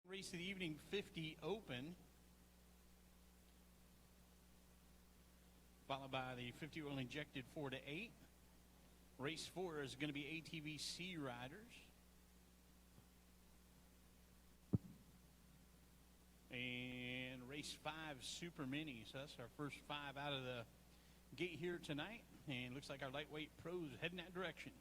Race of the evening 50 open, followed by the 50 oil injected 4 to 8. Race 4 is going to be ATV C riders. And race 5 super mini. So that's our first 5 out of the gate here tonight. And looks like our lightweight pros heading that direction.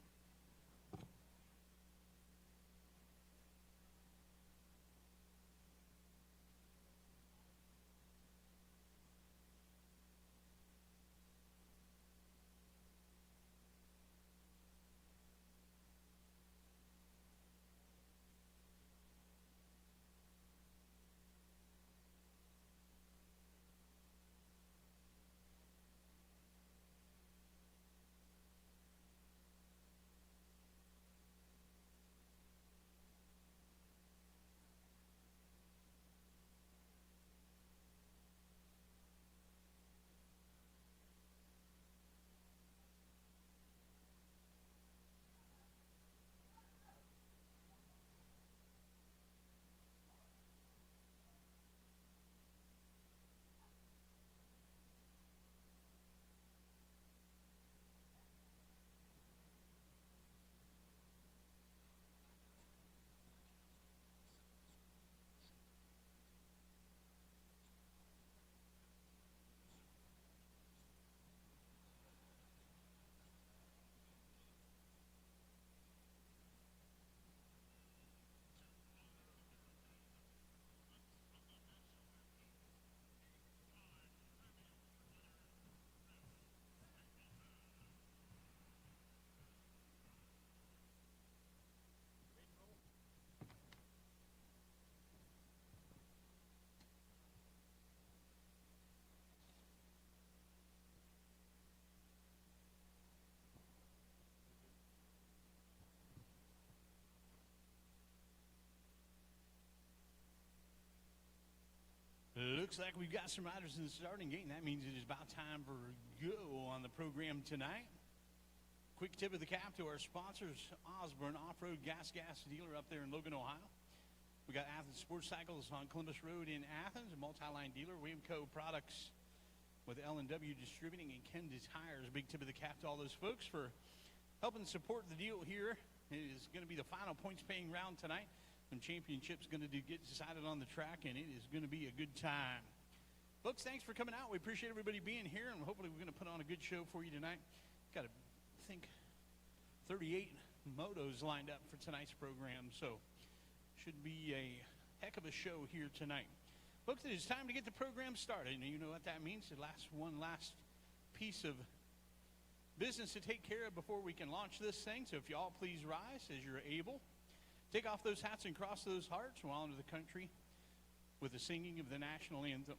Looks like we've got some riders in the starting gate, and that means it is about time for go on the program tonight. Quick tip of the cap to our sponsors, Osborne Off-Road Gas Dealer up there in Logan, Ohio. We got Athens Sports Cycles on Columbus Road in Athens, a multi-line dealer. Williamco Products with L&W Distributing and Kendi Tires. Big tip of the cap to all those folks for helping support the deal here. It is going to be the final points-paying round tonight. Some championships going to get decided on the track, and it is going to be a good time. Folks, thanks for coming out. We appreciate everybody being here, and hopefully we're going to put on a good show for you tonight. Got, I think, 38 motos lined up for tonight's program, so should be a heck of a show here tonight. Folks, it is time to get the program started, and you know what that means. The last piece of business to take care of before we can launch this thing, so if you all please rise as you're able. Take off those hats and cross those hearts while into the country with the singing of the national anthem.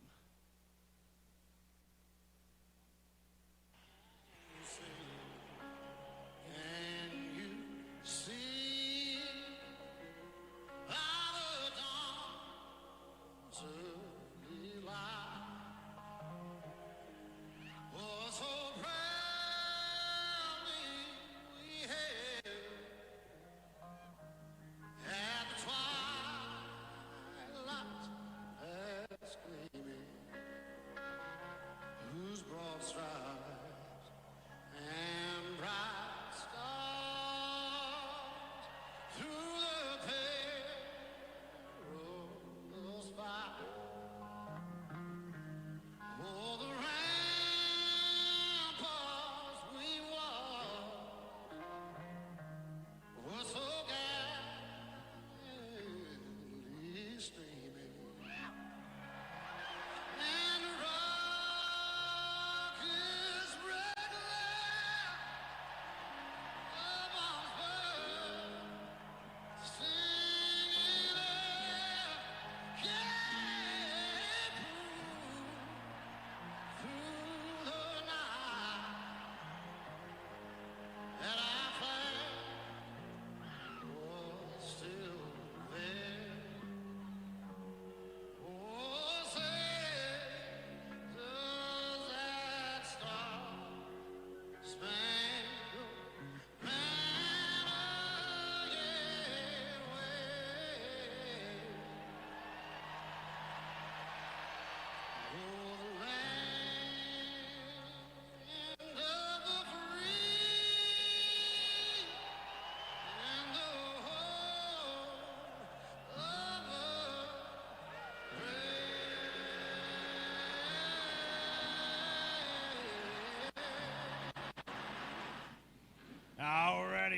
Can you see by the dawn's early light was so proudly we hailed at the twilight's last gleaming?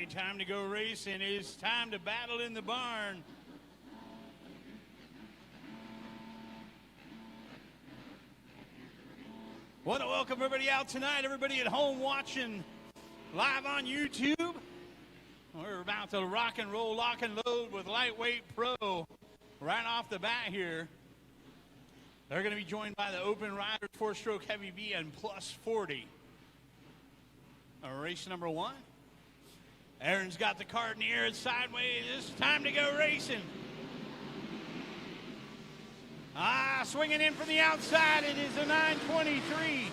right, time to go racing. It's time to battle in the barn. Want to welcome everybody out tonight, everybody at home watching live on YouTube. We're about to rock and roll, lock and load with Lightweight Pro right off the bat here. They're going to be joined by the Open Riders 4-stroke Heavy B and plus 40. Race number 1. Aaron's got the cart in the air. It's sideways. It's time to go racing. Swinging in from the outside. It is a 923.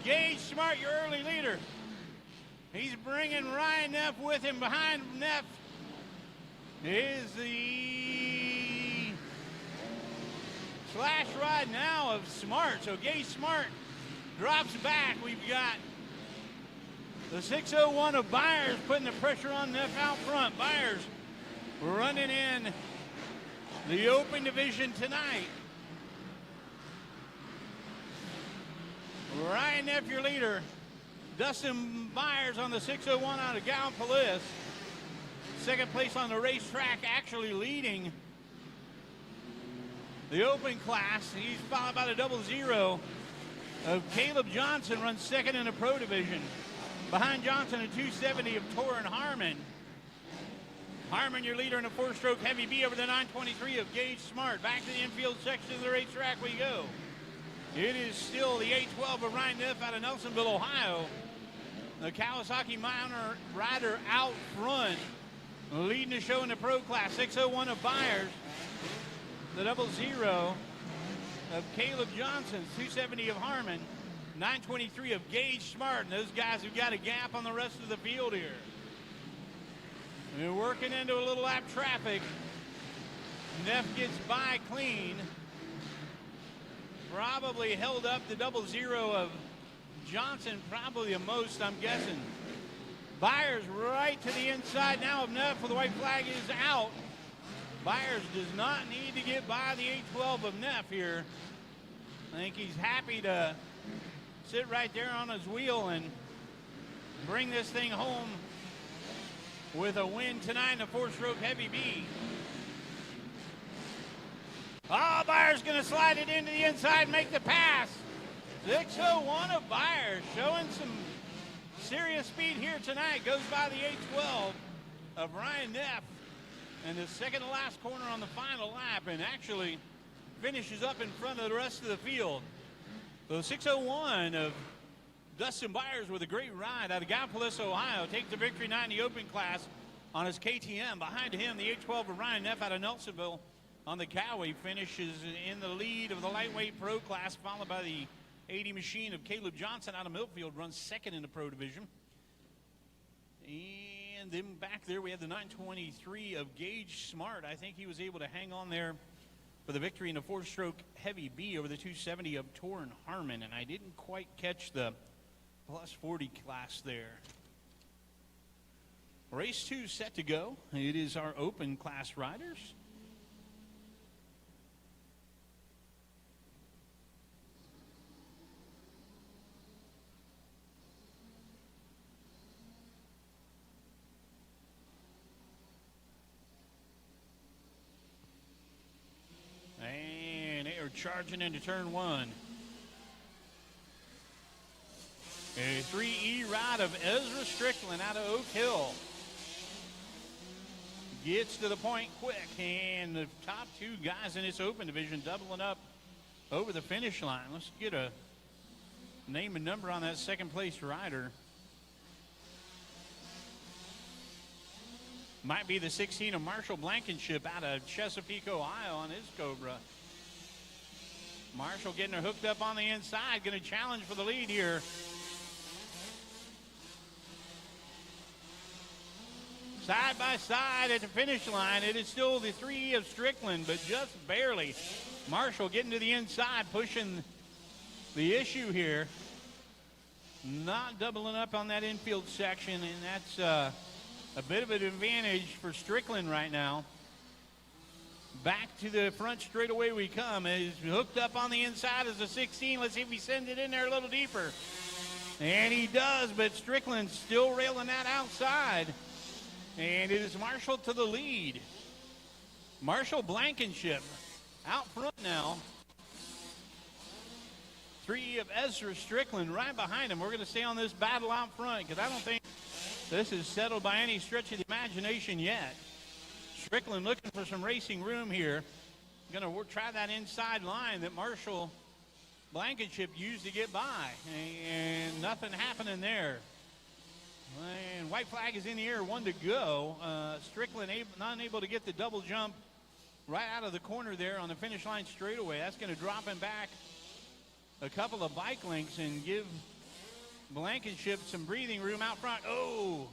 Gage Smart, your early leader. He's bringing Ryan Neff with him. Behind Neff is the slash ride now of Smart. So Gage Smart drops back. We've got the 601 of Byers putting the pressure on Neff out front. Byers running in the open division tonight. Ryan Neff, your leader. Dustin Byers on the 601 out of Gallipolis. Second place on the racetrack, actually leading the open class. He's followed by the 00 of Caleb Johnson, runs second in the pro division. Behind Johnson, a 270 of Torrin Harmon. Harmon, your leader in a 4-stroke Heavy B over the 923 of Gage Smart. Back to the infield section of the racetrack we go. It is still the 812 of Ryan Neff out of Nelsonville, Ohio. The Kawasaki Minor rider out front, leading the show in the pro class. 601 of Byers. The 00 of Caleb Johnson. 270 of Harmon. 923 of Gage Smart. And those guys have got a gap on the rest of the field here. They're working into a little lap traffic. Neff gets by clean. Probably held up the 00 of Johnson, probably the most, I'm guessing. Byers right to the inside now of Neff, the white flag is out. Byers does not need to get by the 812 of Neff here. I think he's happy to sit right there on his wheel and bring this thing home with a win tonight in the 4-stroke Heavy B. Byers going to slide it into the inside and make the pass. 601 of Byers showing some serious speed here tonight. Goes by the 812 of Ryan Neff and the second to last corner on the final lap, and actually finishes up in front of the rest of the field. So 601 of Dustin Byers with a great ride out of Gallipolis, Ohio, takes the victory tonight in the open class on his KTM. Behind him, the 812 of Ryan Neff out of Nelsonville on the Cowie finishes in the lead of the lightweight pro class, followed by the 80 machine of Caleb Johnson out of Millfield, runs second in the pro division. And then back there we have the 923 of Gage Smart. I think he was able to hang on there for the victory in the 4-stroke Heavy B over the 270 of Torrin Harmon, and I didn't quite catch the plus 40 class there. Race 2 set to go. It is our open class riders. And they are charging into turn 1. A 3E ride of Ezra Strickland out of Oak Hill. Gets to the point quick, and the top two guys in this open division doubling up over the finish line. Let's get a name and number on that second place rider. Might be the 16 of Marshall Blankenship out of Chesapeake, Ohio on his Cobra. Marshall getting her hooked up on the inside, going to challenge for the lead here. Side by side at the finish line, it is still the 3 of Strickland, but just barely. Marshall getting to the inside, pushing the issue here. Not doubling up on that infield section, and that's a bit of an advantage for Strickland right now. Back to the front straightaway we come. Is hooked up on the inside as a 16. Let's see if we send it in there a little deeper. And he does, but Strickland's still railing that outside. And it is Marshall to the lead. Marshall Blankenship out front now. 3 of Ezra Strickland right behind him. We're going to stay on this battle out front because I don't think this is settled by any stretch of the imagination yet. Strickland looking for some racing room here. Going to try that inside line that Marshall Blankenship used to get by. And nothing happening there. And white flag is in the air, 1 to go. Strickland not able to get the double jump right out of the corner there on the finish line straightaway. That's going to drop him back a couple of bike lengths and give Blankenship some breathing room out front. Oh,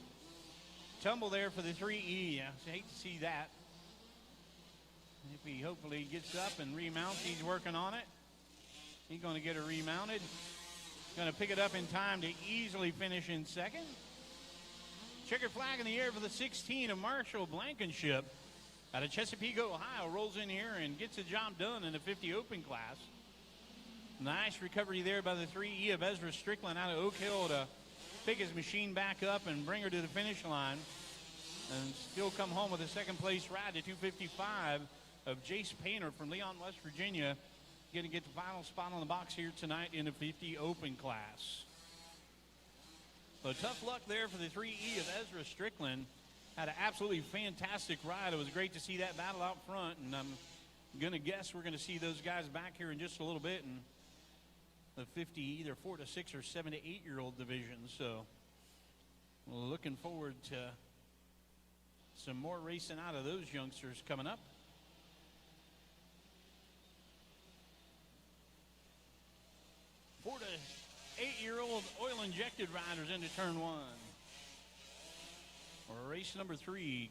tumble there for the 3E. I hate to see that. If he hopefully gets up and remounts, he's working on it. He's going to get it remounted. Going to pick it up in time to easily finish in second. Checkered flag in the air for the 16 of Marshall Blankenship out of Chesapeake, Ohio. Rolls in here and gets the job done in the 50 open class. Nice recovery there by the 3E of Ezra Strickland out of Oak Hill to pick his machine back up and bring her to the finish line. And still come home with a second place ride to 255 of Jace Painter from Leon, West Virginia. Going to get the final spot on the box here tonight in the 50 open class. So tough luck there for the 3E of Ezra Strickland. Had an absolutely fantastic ride. It was great to see that battle out front. And I'm going to guess we're going to see those guys back here in just a little bit in the 50, either 4 to 6 or 7 to 8-year-old division. So looking forward to some more racing out of those youngsters coming up. Four to 8-year-old oil-injected riders into turn 1. Or race number 3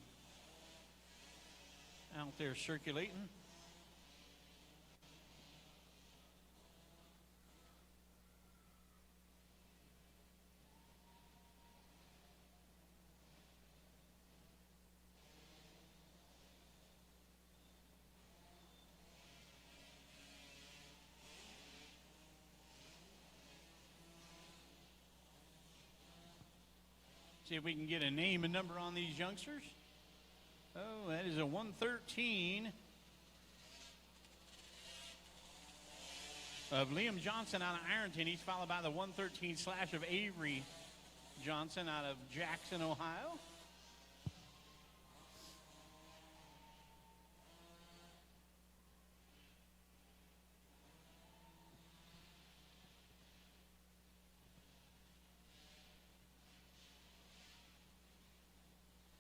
out there circulating. See if we can get a name and number on these youngsters. Oh, that is a 113 of Liam Johnson out of Ironton. He's followed by the 113 slash of Avery Johnson out of Jackson, Ohio.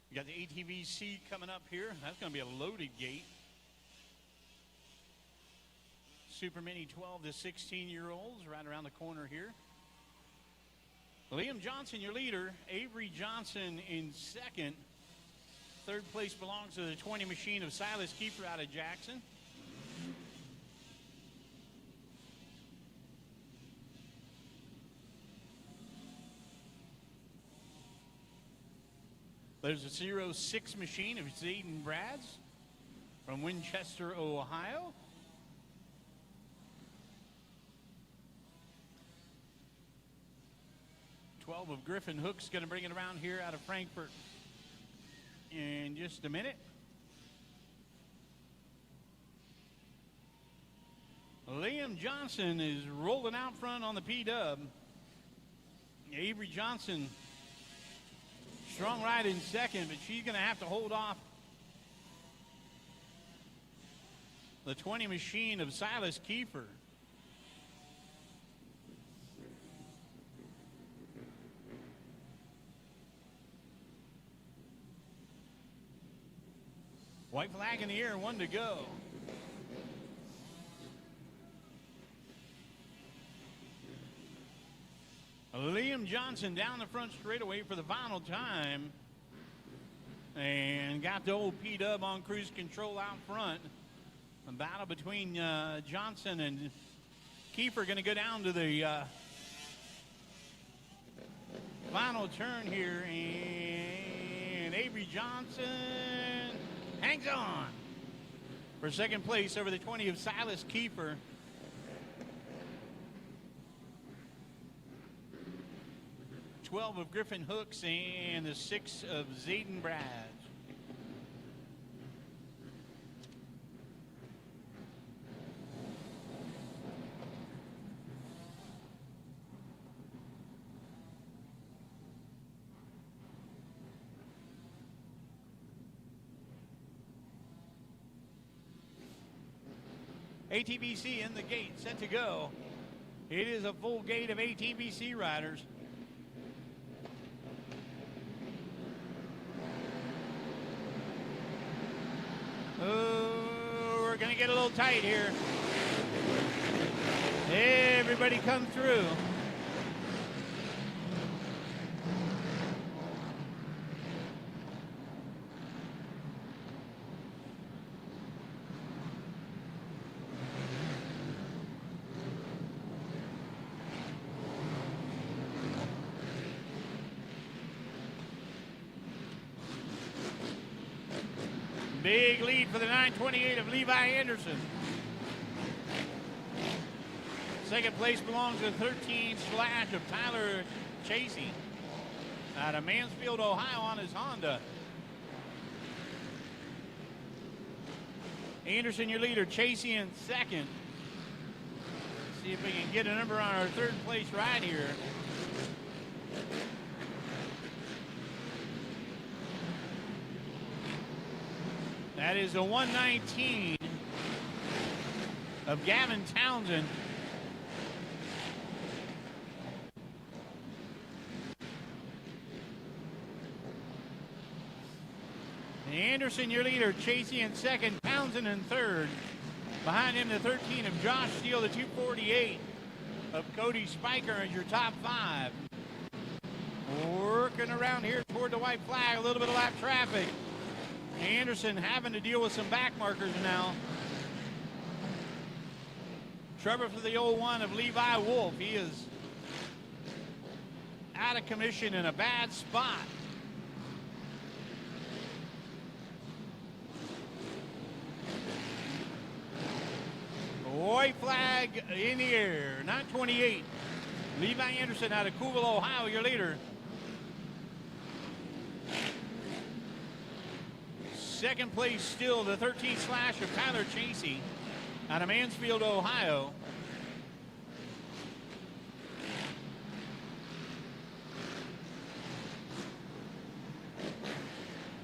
You got the ATV C coming up here. That's going to be a loaded gate. Super Mini 12 to 16-year-olds right around the corner here. Liam Johnson, your leader. Avery Johnson in second. Third place belongs to the 20 machine of Silas Kiefer out of Jackson. There's a 06 machine of Zayden Brads from Winchester, Ohio. '12 of Griffin Hook's going to bring it around here out of Frankfurt in just a minute. Liam Johnson is rolling out front on the P-Dub. Avery Johnson, strong ride in second, but she's going to have to hold off the 20 machine of Silas Kiefer. White flag in the air, 1 to go. Liam Johnson down the front straightaway for the final time. And got the old P-Dub on cruise control out front. A battle between Johnson and Kiefer going to go down to the final turn here. And Avery Johnson hangs on for second place over the 20 of Silas Kiefer. 12 of Griffin Hooks, and the 6 of Zayden Bradge. ATV C in the gate, set to go. It is a full gate of ATV C riders. Oh, we're going to get a little tight here. Everybody come through. Big lead for the 928 of Levi Henderson. Second place belongs to 13 Slash of Tyler Chasey out of Mansfield, Ohio on his Honda. Anderson, your leader. Chasey in second. See if we can get a number on our third place ride here. That is a 119 of Gavin Townsend. Anderson, your leader. Chasey in second. Townsend in third. Behind him, the 13 of Josh Steele. The 248 of Cody Spiker as your top 5. Working around here toward the white flag. A little bit of lap traffic. Anderson having to deal with some back markers now. Trevor for the 01 of Levi Wolf. He is out of commission in a bad spot. White flag in the air. 928. Levi Anderson out of Coolville, Ohio, your leader. Second place still the 13 Slash of Tyler Chasey out of Mansfield, Ohio.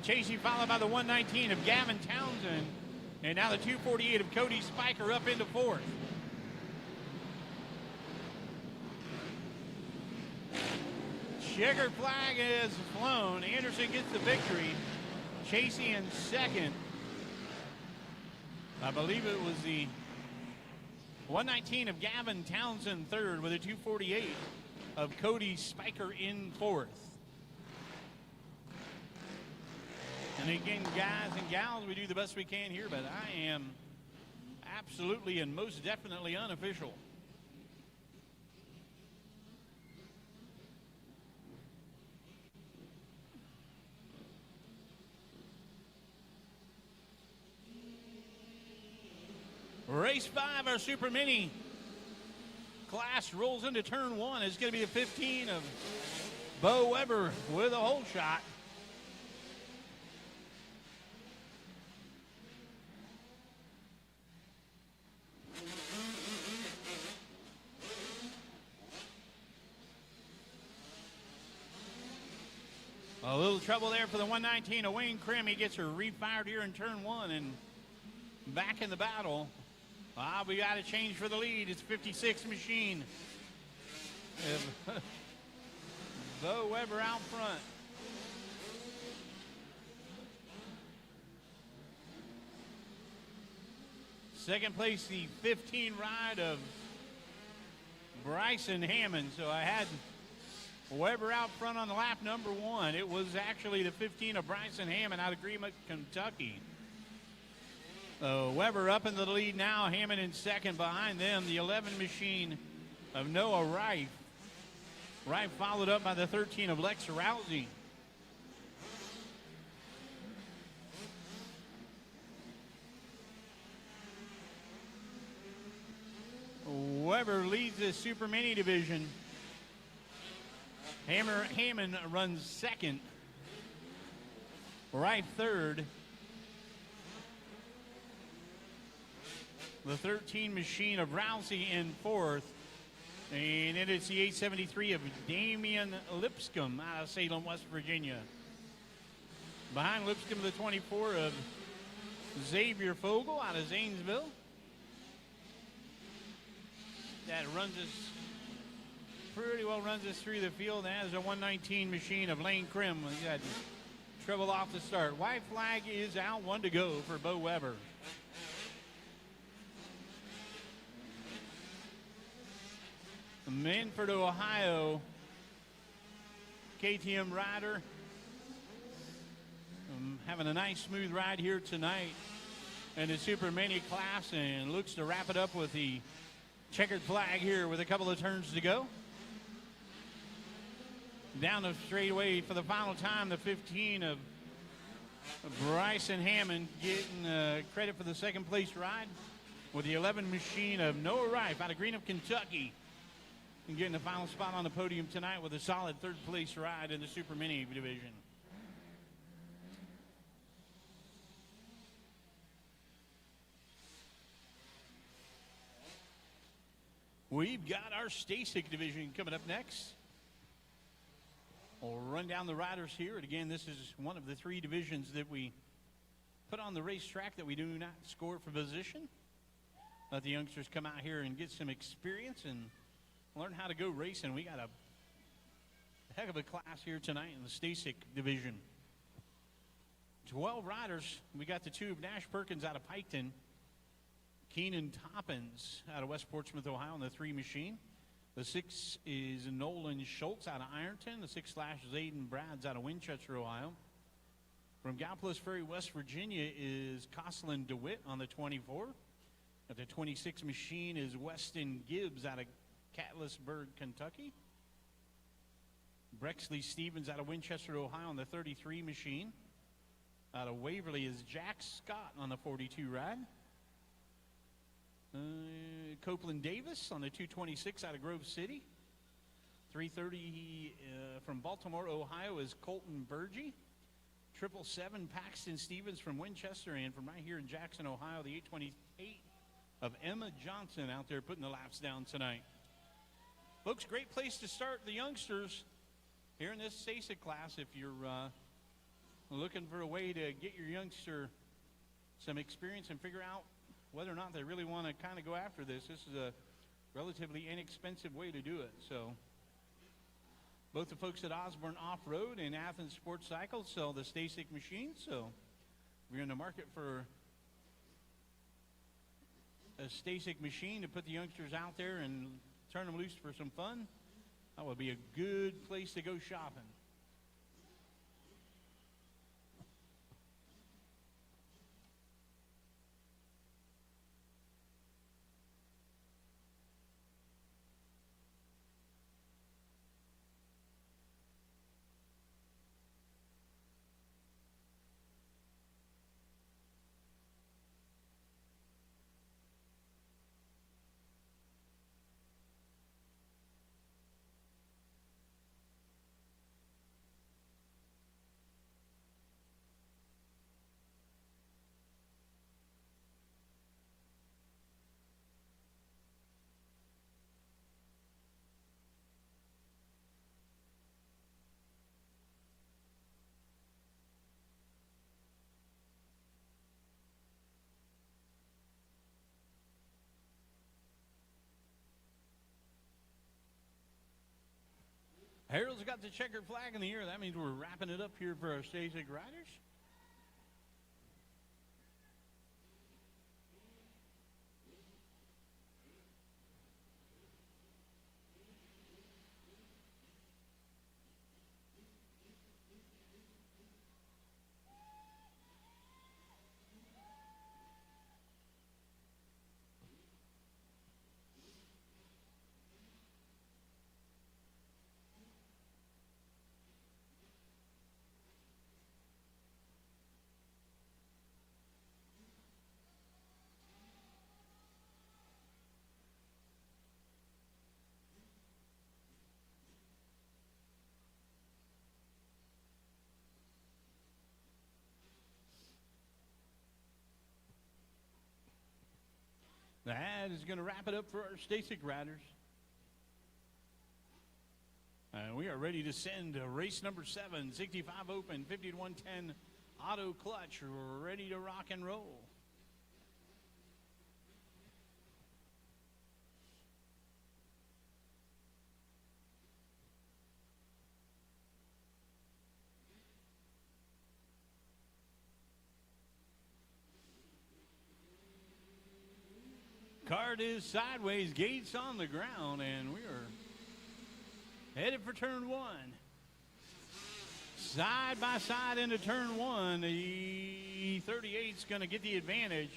Chasey followed by the 119 of Gavin Townsend. And now the 248 of Cody Spiker up into fourth. Checkered flag is flown. Anderson gets the victory. Chasey in second. I believe it was the 119 of Gavin Townsend third with a 248 of Cody Spiker in fourth. And again, guys and gals, we do the best we can here, but I am absolutely and most definitely unofficial. Race 5, our Super Mini class rolls into turn 1. It's going to be a 15 of Bo Weber with a hole shot. A little trouble there for the 119 of Wayne Krim. He gets her refired here in turn 1 and back in the battle. We got a change for the lead. It's 56 machine. Bo Weber out front. Second place, the 15 ride of Bryson Hammond. So I had Weber out front on the lap number 1. It was actually the 15 of Bryson Hammond out of Greenwood, Kentucky. Weber up in the lead now. Hammond in second. Behind them, the 11 machine of Noah Reif. Reif followed up by the 13 of Lex Rousey. Weber leads the Super Mini division. Hammond runs second. Right third. The 13 machine of Rousey in fourth. And then it's the 873 of Damian Lipscomb out of Salem, West Virginia. Behind Lipscomb, the 24 of Xavier Fogel out of Zanesville. That runs us pretty well, runs us through the field. And has a 119 machine of Lane Krim. He got trouble off the start. White flag is out, 1 to go for Bo Weber. Manford, Ohio, KTM rider. Having a nice smooth ride here tonight in the Super Mini class, and looks to wrap it up with the checkered flag here with a couple of turns to go. Down the straightaway for the final time, the 15 of Bryson Hammond getting credit for the second place ride, with the 11 machine of Noah Rife out of Greenup, Kentucky, and getting the final spot on the podium tonight with a solid third place ride in the Super Mini division. We've got our Stacyc division coming up next. We'll run down the riders here. And again, this is one of the 3 divisions that we put on the racetrack that we do not score for position. Let the youngsters come out here and get some experience and learn how to go racing. We got a heck of a class here tonight in the Stacyc division. 12 riders. We got the 2 of Nash Perkins out of Piketon. Keenan Toppins out of West Portsmouth, Ohio, on the 3 machine. The 6 is Nolan Schultz out of Ironton. The 6/ is Aiden Brads out of Winchester, Ohio. From Galapagos Ferry, West Virginia, is Coslin DeWitt on the 24. At the 26 machine is Weston Gibbs out of Catlettsburg, Kentucky. Brexley Stevens out of Winchester, Ohio, on the 33 machine. Out of Waverly is Jack Scott on the 42 ride. Copeland Davis on the 226 out of Grove City. 330 from Baltimore, Ohio, is Colton Burgee. 777 Paxton Stevens from Winchester, and from right here in Jackson, Ohio, the 828 of Emma Johnson out there putting the laps down tonight. Folks, great place to start the youngsters here in this Stacyc class. If you're looking for a way to get your youngster some experience and figure out whether or not they really want to kind of go after this, this is a relatively inexpensive way to do it. So both the folks at Osborne Off-Road and Athens Sports Cycle sell the Stacyc machines. So if you're in the market for a Stacyc machine to put the youngsters out there and turn them loose for some fun, that would be a good place to go shopping. Harold's got the checkered flag in the air. That means we're wrapping it up here for our Stacyc riders. is going to wrap it up for our Stacyc riders. We are ready to send race number 7, 65 Open, 50 to 110 Auto Clutch. We're ready to rock and roll. Cart is sideways, gates on the ground, and we are headed for turn 1. Side by side into turn 1. The 38's going to get the advantage.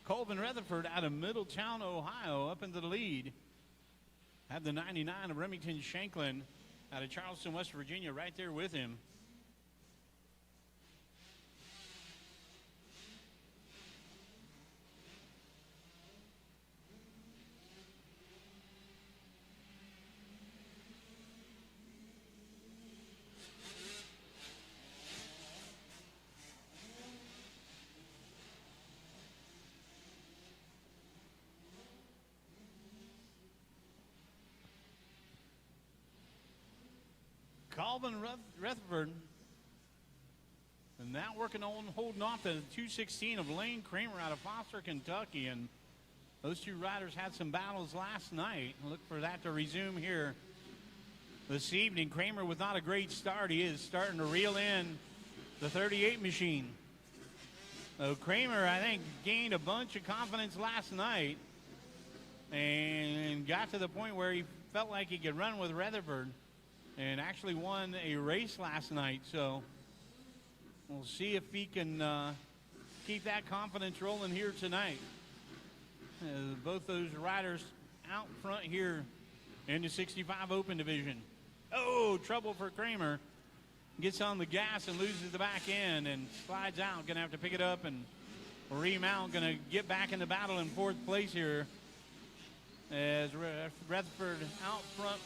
Colvin Rutherford out of Middletown, Ohio, up into the lead. Have the 99 of Remington Shanklin out of Charleston, West Virginia, right there with him. Colvin Rutherford, and now working on holding off the 216 of Lane Kramer out of Foster, Kentucky. And those two riders had some battles last night. Look for that to resume here this evening. Kramer with not a great start. He is starting to reel in the 38 machine. So Kramer, I think, gained a bunch of confidence last night and got to the point where he felt like he could run with Rutherford, and actually won a race last night. So we'll see if he can keep that confidence rolling here tonight. Both those riders out front here in the 65 Open division. Oh, trouble for Kramer. Gets on the gas and loses the back end and slides out. Going to have to pick it up and remount. Going to get back in the battle in 4th place here as Rutherford out front,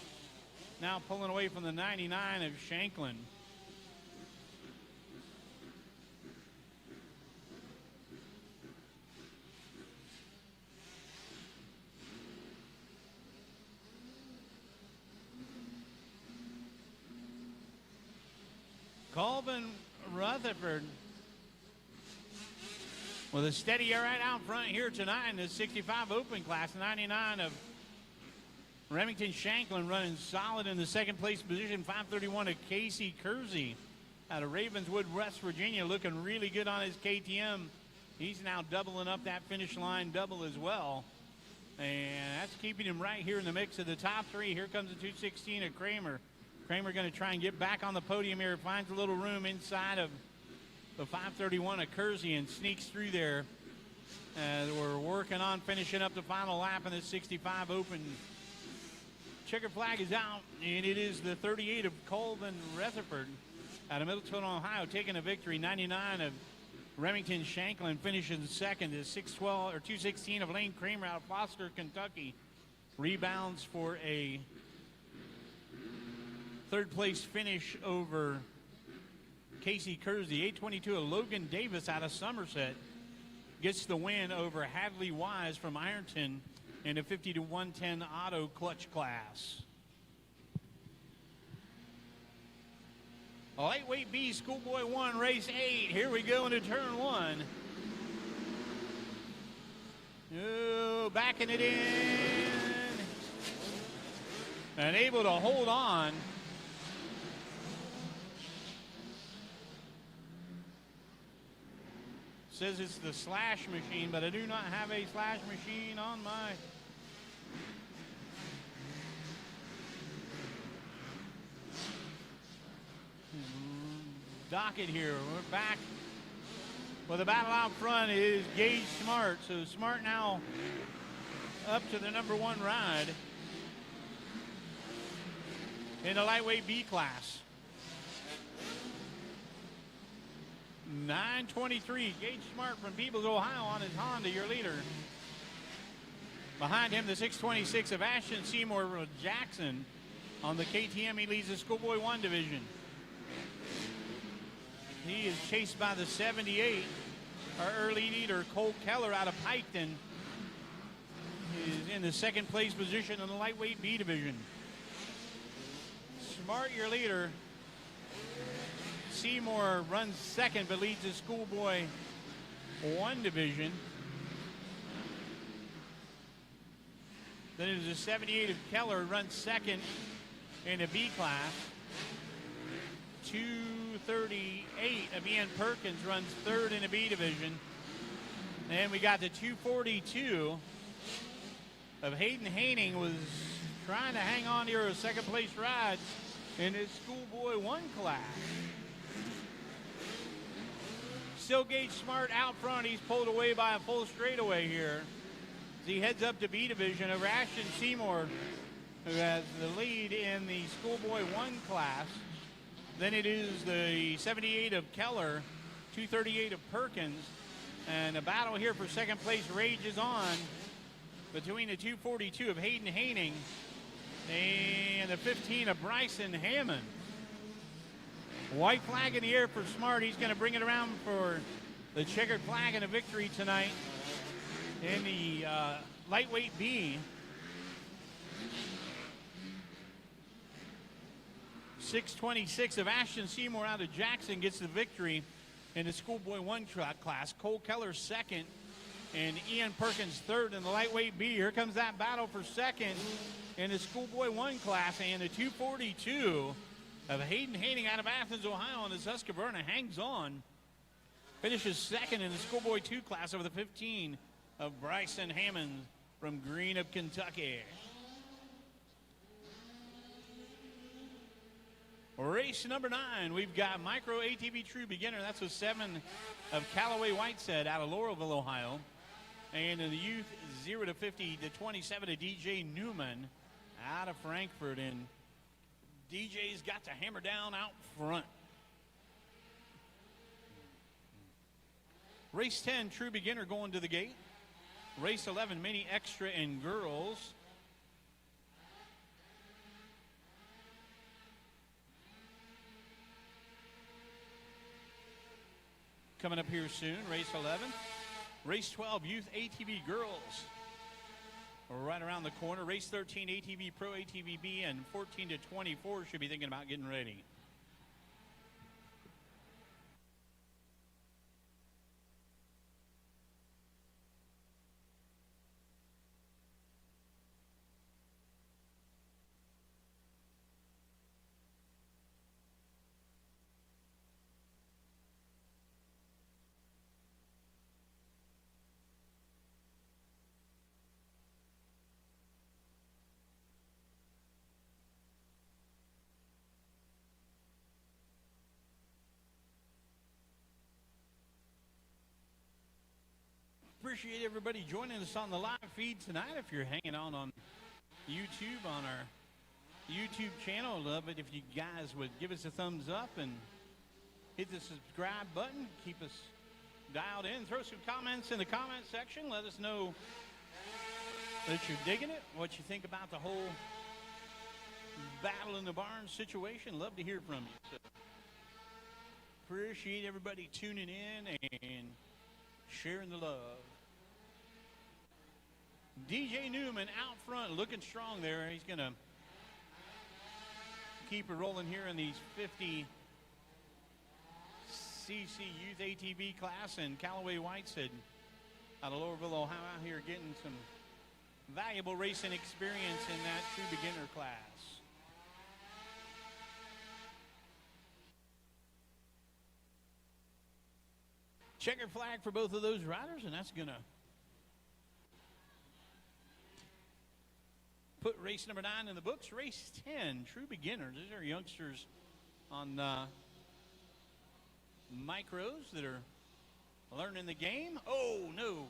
now pulling away from the 99 of Shanklin. Colvin Rutherford with a steady right out front here tonight in the 65 Open class. 99 of Remington Shanklin running solid in the 2nd place position. 531 of Casey Kersey out of Ravenswood, West Virginia, looking really good on his KTM. He's now doubling up that finish line double as well. And that's keeping him right here in the mix of the top 3. Here comes the 216 of Kramer. Kramer going to try and get back on the podium here. Finds a little room inside of the 531 of Kersey and sneaks through there. We're working on finishing up the final lap in the 65 Open. Checker flag is out, and it is the 38 of Colvin Rutherford out of Middleton, Ohio, taking a victory. 99 of Remington Shanklin finishes 2nd. The 612 or 216 of Lane Kramer out of Foster, Kentucky, rebounds for a 3rd place finish over Casey Kersey. 822 of Logan Davis out of Somerset gets the win over Hadley Wise from Ironton in the 50 to 110 auto clutch class. Lightweight B, Schoolboy 1, race 8. Here we go into turn 1. Oh, backing it in. And able to hold on. Says it's the slash machine, but I do not have a slash machine on my docket here. We're back with the battle out front is Gage Smart. So Smart now up to the number 1 ride in the lightweight B class. 923, Gage Smart from Peebles, Ohio on his Honda, your leader. Behind him, the 626 of Ashton Seymour Jackson on the KTM. He leads the Schoolboy 1 division. He is chased by the 78, our early leader, Cole Keller out of Piketon. is in the second place position in the lightweight B division. Smart, your leader. Seymour runs second but leads the Schoolboy 1 division. Then it is the 78 of Keller runs second in the B class. 238 of Ian Perkins runs third in the B division. And we got the 242 of Hayden Haining was trying to hang on here a second place ride in his Schoolboy 1 class. Still Gage Smart out front. He's pulled away by a full straightaway here as he heads up to B division over Ashton Seymour, who has the lead in the Schoolboy 1 class. Then it is the 78 of Keller, 238 of Perkins, and a battle here for second place rages on between the 242 of Hayden Haining and the 15 of Bryson Hammond. White flag in the air for Smart. He's going to bring it around for the checkered flag and a victory tonight in the lightweight B. 626 of Ashton Seymour out of Jackson gets the victory in the Schoolboy 1 class. Cole Keller second and Ian Perkins third in the lightweight B. Here comes that battle for second in the Schoolboy 1 class, and the 242 of Hayden Haining out of Athens, Ohio, and the Susquehanna hangs on. Finishes second in the Schoolboy 2 class over the 15 of Bryson Hammond from Greenup, Kentucky. Race number 9, we've got Micro ATV True Beginner. That's a 7 of Callaway Whitehead out of Laurelville, Ohio. And in the youth, 0 to 50 to 27 of DJ Newman out of Frankfurt. And DJ's got to hammer down out front. Race 10, True Beginner going to the gate. Race 11, Mini Extra and Girls. Coming up here soon, race 11. Race 12, Youth ATV Girls. Right around the corner. Race 13, ATV Pro, ATV B, and 14 to 24 should be thinking about getting ready. Appreciate everybody joining us on the live feed tonight. If you're hanging on YouTube, on our YouTube channel, I'd love it if you guys would give us a thumbs up and hit the subscribe button. Keep us dialed in. Throw some comments in the comment section. Let us know that you're digging it, what you think about the whole battle in the barn situation. Love to hear from you. So appreciate everybody tuning in and sharing the love. DJ Newman out front, looking strong there. He's going to keep it rolling here in these 50 cc Youth ATV class, and Callaway Whitehead out of Laurelville, Ohio, out here getting some valuable racing experience in that True Beginner class. Checkered flag for both of those riders, and that's going to put race number 9 in the books. Race 10, True Beginners. These are youngsters on micros that are learning the game. Oh, no.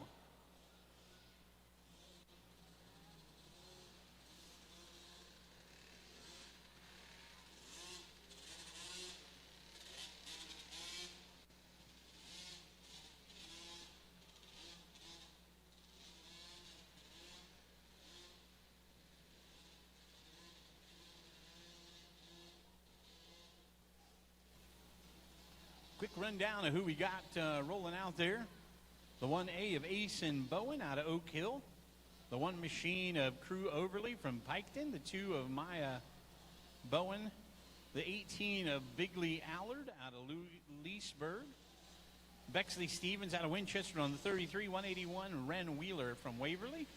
Quick rundown of who we got rolling out there. The 1A of Ace and Bowen out of Oak Hill. The 1 machine of Crew Overly from Piketon. The 2 of Maya Bowen. The 18 of Bigley Allard out of Leesburg. Bexley Stevens out of Winchester on the 33. 181 Ren Wheeler from Waverly.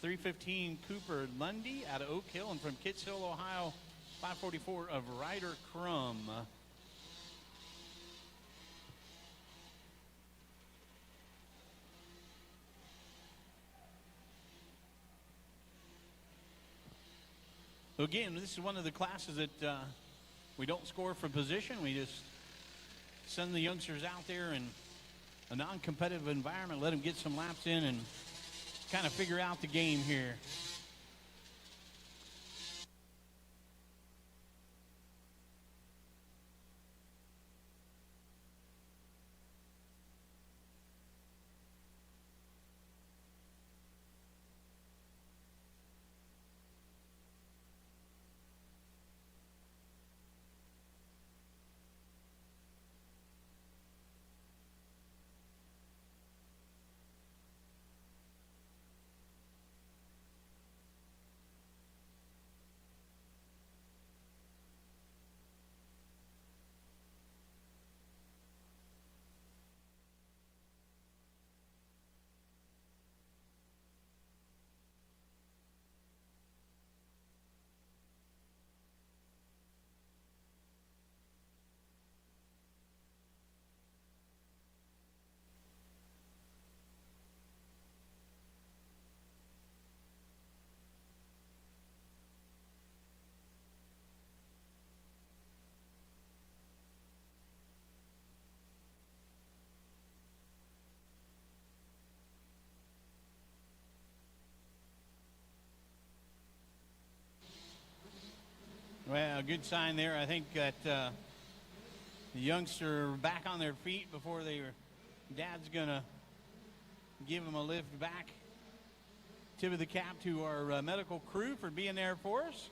315 Cooper Lundy out of Oak Hill. And from Kitts Hill, Ohio, 544 of Ryder Crum. So again, this is one of the classes that we don't score for position. We just send the youngsters out there in a non-competitive environment, let them get some laps in and kind of figure out the game here. Well, a good sign there. I think that the youngster back on their feet before Dad's going to give them a lift back. Tip of the cap to our medical crew for being there for us.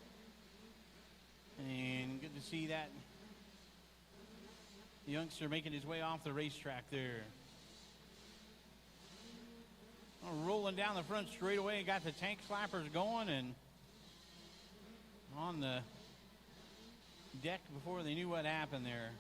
And good to see that youngster making his way off the racetrack there. Rolling down the front straightaway, got the tank slappers going and on the deck before they knew what happened there.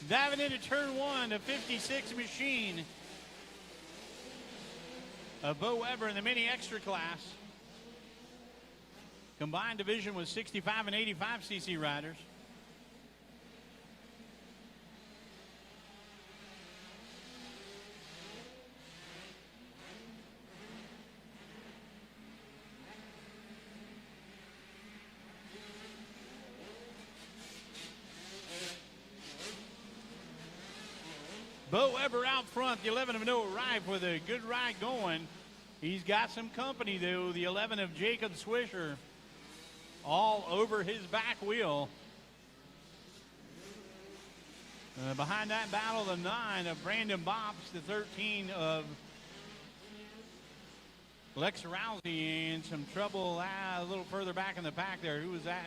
Diving into turn 1, a 56 machine of Bo Weber in the mini extra class. Combined division with 65 and 85 cc riders. Bo Weber out front, the 11 of Noah Rife with a good ride going. He's got some company, though. The 11 of Jacob Swisher all over his back wheel. Behind that battle, the 9 of Brandon Bops, the 13 of Lex Rousey, and some trouble a little further back in the pack there. Who was that?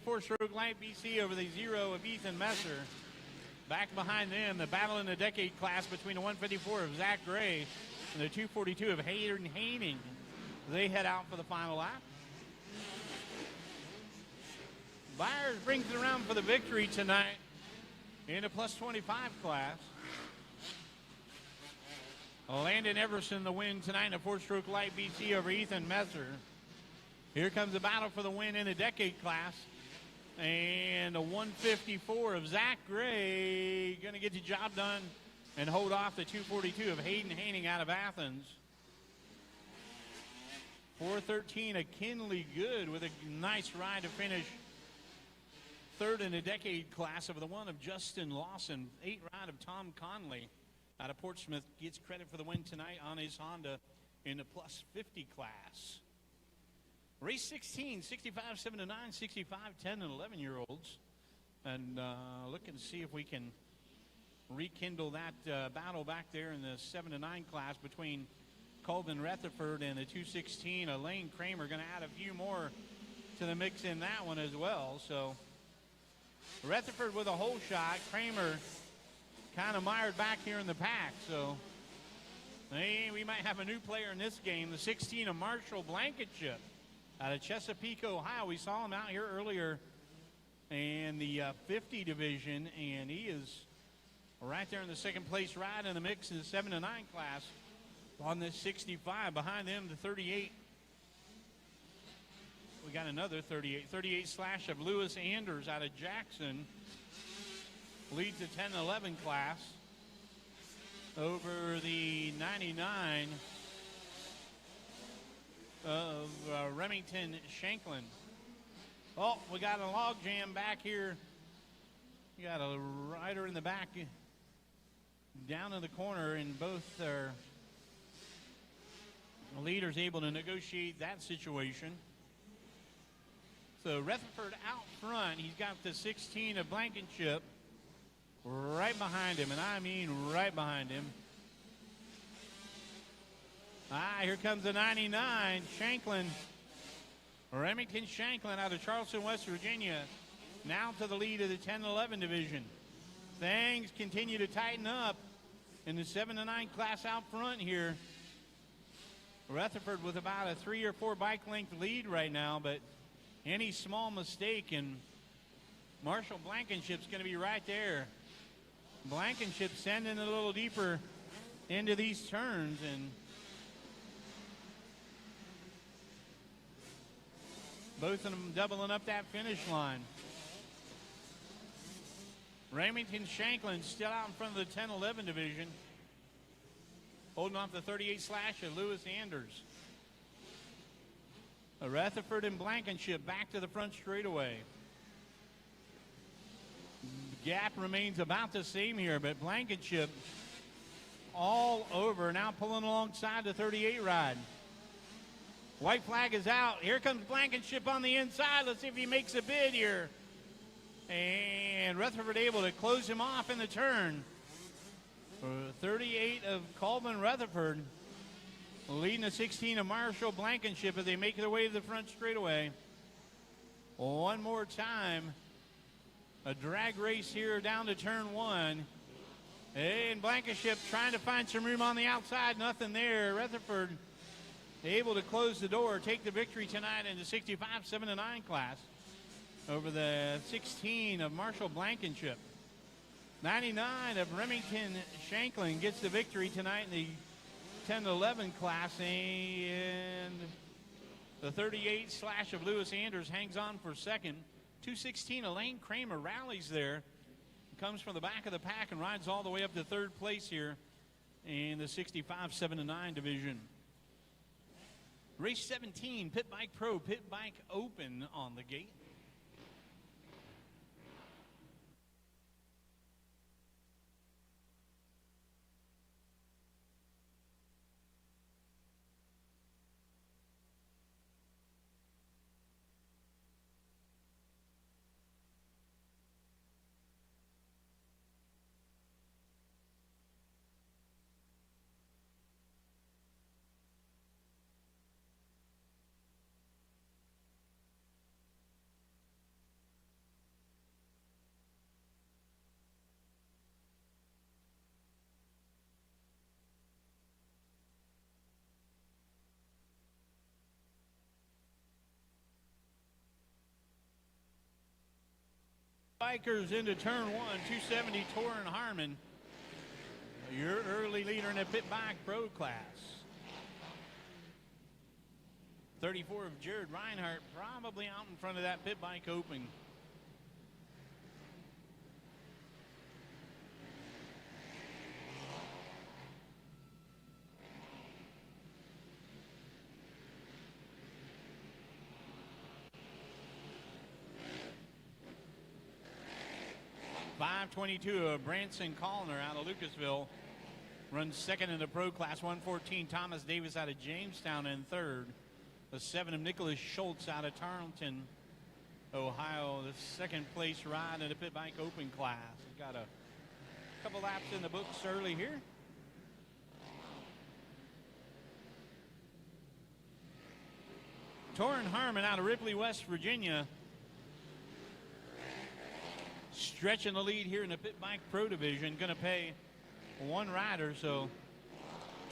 four-stroke light BC over the 0 of Ethan Messer. Back behind them, the battle in the decade class between the 154 of Zach Gray and the 242 of Hayden Haining. They head out for the final lap. Byers brings it around for the victory tonight in the plus 25 class. Landon Everson the win tonight in a four-stroke light BC over Ethan Messer. Here comes the battle for the win in the decade class. And the 154 of Zach Gray going to get the job done and hold off the 242 of Hayden Haining out of Athens. 413 of Kinley Good with a nice ride to finish third in the decade class over the one of Justin Lawson. 8 ride of Tom Conley out of Portsmouth gets credit for the win tonight on his Honda in the plus 50 class. Race 16, 65, 7 to 9, 65, 10, and 11-year-olds. And looking to see if we can rekindle that battle back there in the 7 to 9 class between Colvin Rutherford and the 216. Elaine Kramer going to add a few more to the mix in that one as well. So Rutherford with a hole shot. Kramer kind of mired back here in the pack. So hey, we might have a new player in this game. The 16 of Marshall Blankenship out of Chesapeake, Ohio. We saw him out here earlier in the 50 division, and he is right there in the second place ride in the mix in the 7 to 9 class on this 65. Behind them, the 38. We got another 38. 38 slash of Lewis Anders out of Jackson leads the 10 to 11 class over the 99 of Remington Shanklin. Oh, we got a log jam back here. We got a rider in the back down in the corner, and both are leaders able to negotiate that situation. So Rutherford out front. He's got the 16 of Blankenship right behind him, and I mean right behind him. Here comes the 99, Shanklin. Remington Shanklin out of Charleston, West Virginia. Now to the lead of the 10-11 division. Things continue to tighten up in the 7 to 9 class out front here. Rutherford with about a 3 or 4 bike length lead right now, but any small mistake and Marshall Blankenship's going to be right there. Blankenship sending a little deeper into these turns, and both of them doubling up that finish line. Remington Shanklin still out in front of the 10-11 division, holding off the 38 slash of Lewis Anders. Rutherford and Blankenship back to the front straightaway. The gap remains about the same here, but Blankenship all over, now pulling alongside the 38 ride. White flag is out. Here comes Blankenship on the inside. Let's see if he makes a bid here. And Rutherford able to close him off in the turn. 38 of Colvin Rutherford leading the 16 of Marshall Blankenship as they make their way to the front straightaway. One more time. A drag race here down to turn 1. And Blankenship trying to find some room on the outside. Nothing there. Rutherford able to close the door, take the victory tonight in the 65, 7 to 9 class over the 16 of Marshall Blankenship. 99 of Remington Shanklin gets the victory tonight in the 10 to 11 class, and the 38 slash of Lewis Anders hangs on for second. 216 Elaine Kramer rallies there, comes from the back of the pack and rides all the way up to third place here in the 65, 7 to 9 division. Race 17, Pit Bike Pro, Pit Bike Open on the gate. bikers into turn one. 270 Torrin Harmon, your early leader in the Pit Bike Pro class. 34 of Jared Reinhardt, probably out in front of that Pit Bike Open. .522 of Branson Callner out of Lucasville runs second in the Pro class. 114 Thomas Davis out of Jamestown in third. The 7 of Nicholas Schultz out of Tarleton, Ohio, the second place ride in the Pit Bike Open class. We've got a couple laps in the books early here. Torrin Harmon out of Ripley, West Virginia, stretching the lead here in the Pit Bike Pro division. Going to pay one rider, so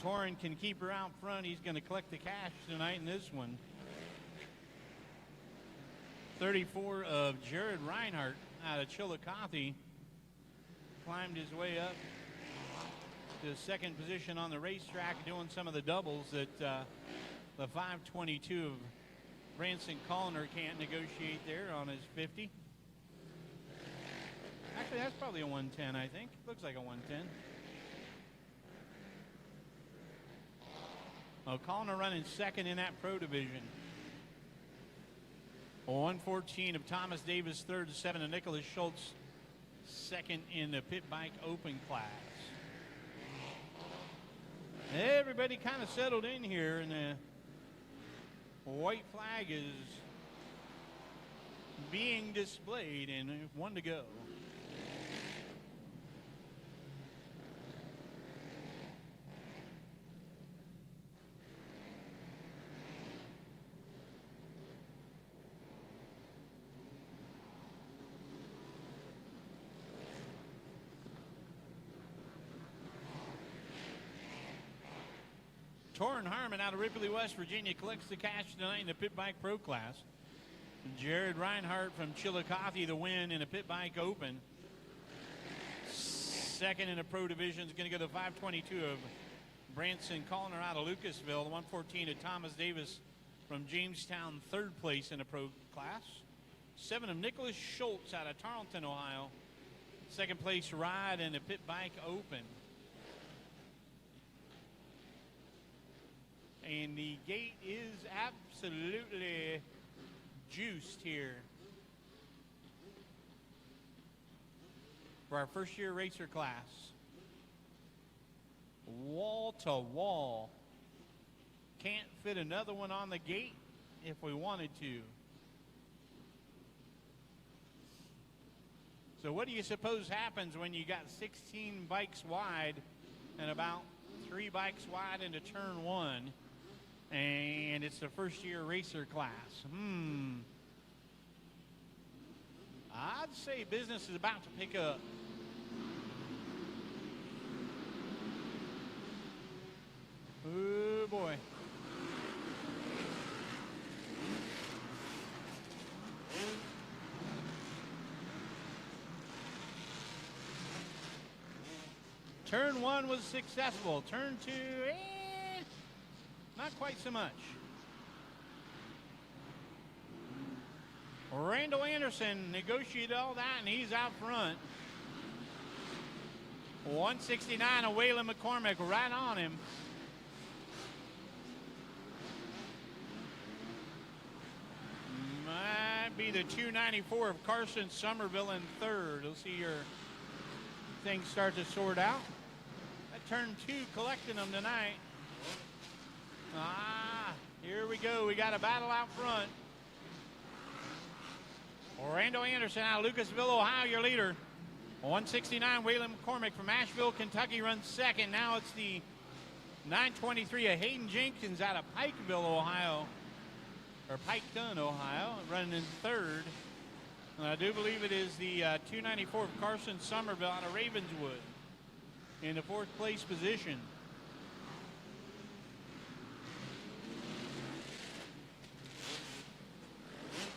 Torrin can keep her out front. He's going to collect the cash tonight in this one. 34 of Jared Reinhardt out of Chillicothe climbed his way up to second position on the racetrack, doing some of the doubles that the 522 of Branson Callner can't negotiate there on his 50. Actually, that's probably a 110, I think. Looks like a 110. Well, Callner running second in that Pro division. 114 of Thomas Davis, third. 7 of Nicholas Schultz, second in the Pit Bike Open class. Everybody kind of settled in here, and the white flag is being displayed, and one to go. Torrin Harmon out of Ripley, West Virginia collects the cash tonight in the Pit Bike Pro class. Jared Reinhardt from Chillicothe, the win in the Pit Bike Open. Second in the Pro division is going to go to 522 of Branson Callner out of Lucasville. The 114 of Thomas Davis from Jamestown, third place in the Pro class. 7 of Nicholas Schultz out of Tarleton, Ohio. Second place ride in the Pit Bike Open. And the gate is absolutely juiced here for our first year racer class. Wall to wall. Can't fit another one on the gate if we wanted to. So what do you suppose happens when you got 16 bikes wide and about 3 bikes wide into turn one? And it's the first year racer class. I'd say business is about to pick up. Oh boy. Turn one was successful. Turn two, not quite so much. Randall Anderson negotiated all that, and he's out front. 169 of Waylon McCormick right on him. Might be the 294 of Carson Somerville in third. You'll see your things start to sort out. That turn two collecting them tonight. Here we go. We got a battle out front. Orlando Anderson out of Lucasville, Ohio, your leader. 169, Waylon McCormick from Asheville, Kentucky runs second. Now it's the 923 of Hayden Jenkins out of Pikeville, Ohio. Or Piketon, Ohio, running in third. And I do believe it is the 294 of Carson Somerville out of Ravenswood in the fourth place position.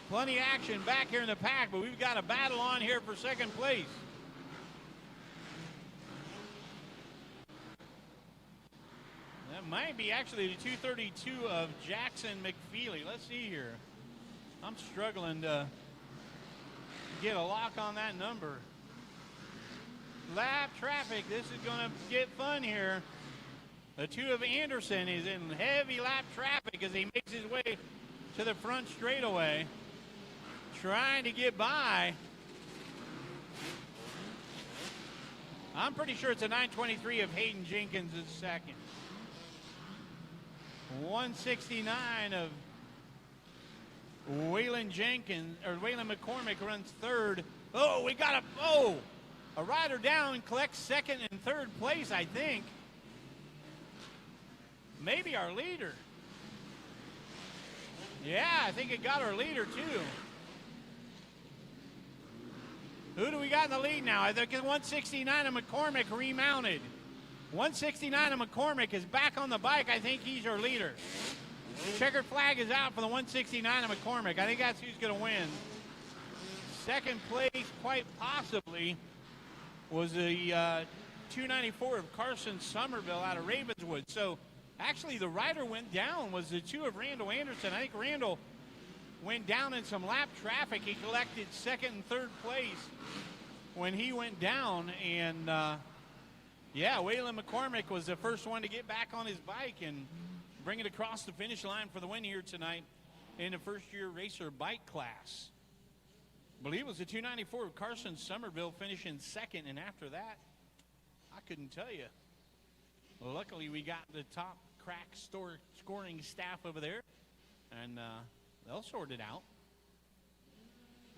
Plenty of action back here in the pack, but we've got a battle on here for second place. That might be actually the 232 of Jackson McFeely. Let's see here. I'm struggling to get a lock on that number. Lap traffic. This is going to get fun here. The 2 of Henderson is in heavy lap traffic as he makes his way to the front straightaway, trying to get by. I'm pretty sure it's a 923 of Hayden Jenkins is second. 169 of Waylon McCormick runs third. Oh, we got a rider down, collects second and third place, I think. Maybe our leader. Yeah, I think it got our leader too. Who do we got in the lead now? I think it's 169 of McCormick remounted. 169 of McCormick is back on the bike. I think he's our leader. Checkered flag is out for the 169 of McCormick. I think that's who's going to win. Second place, quite possibly, was the 294 of Carson Somerville out of Ravenswood. So actually the rider went down was the 2 of Randall Anderson. I think Randall went down in some lap traffic. He collected second and third place when he went down. And yeah, Waylon McCormick was the first one to get back on his bike and bring it across the finish line for the win here tonight in the first-year racer bike class. I believe it was the 294 of Carson Somerville finishing second, and after that, I couldn't tell you. Well, luckily, we got the top crack scoring staff over there, and they'll sort it out.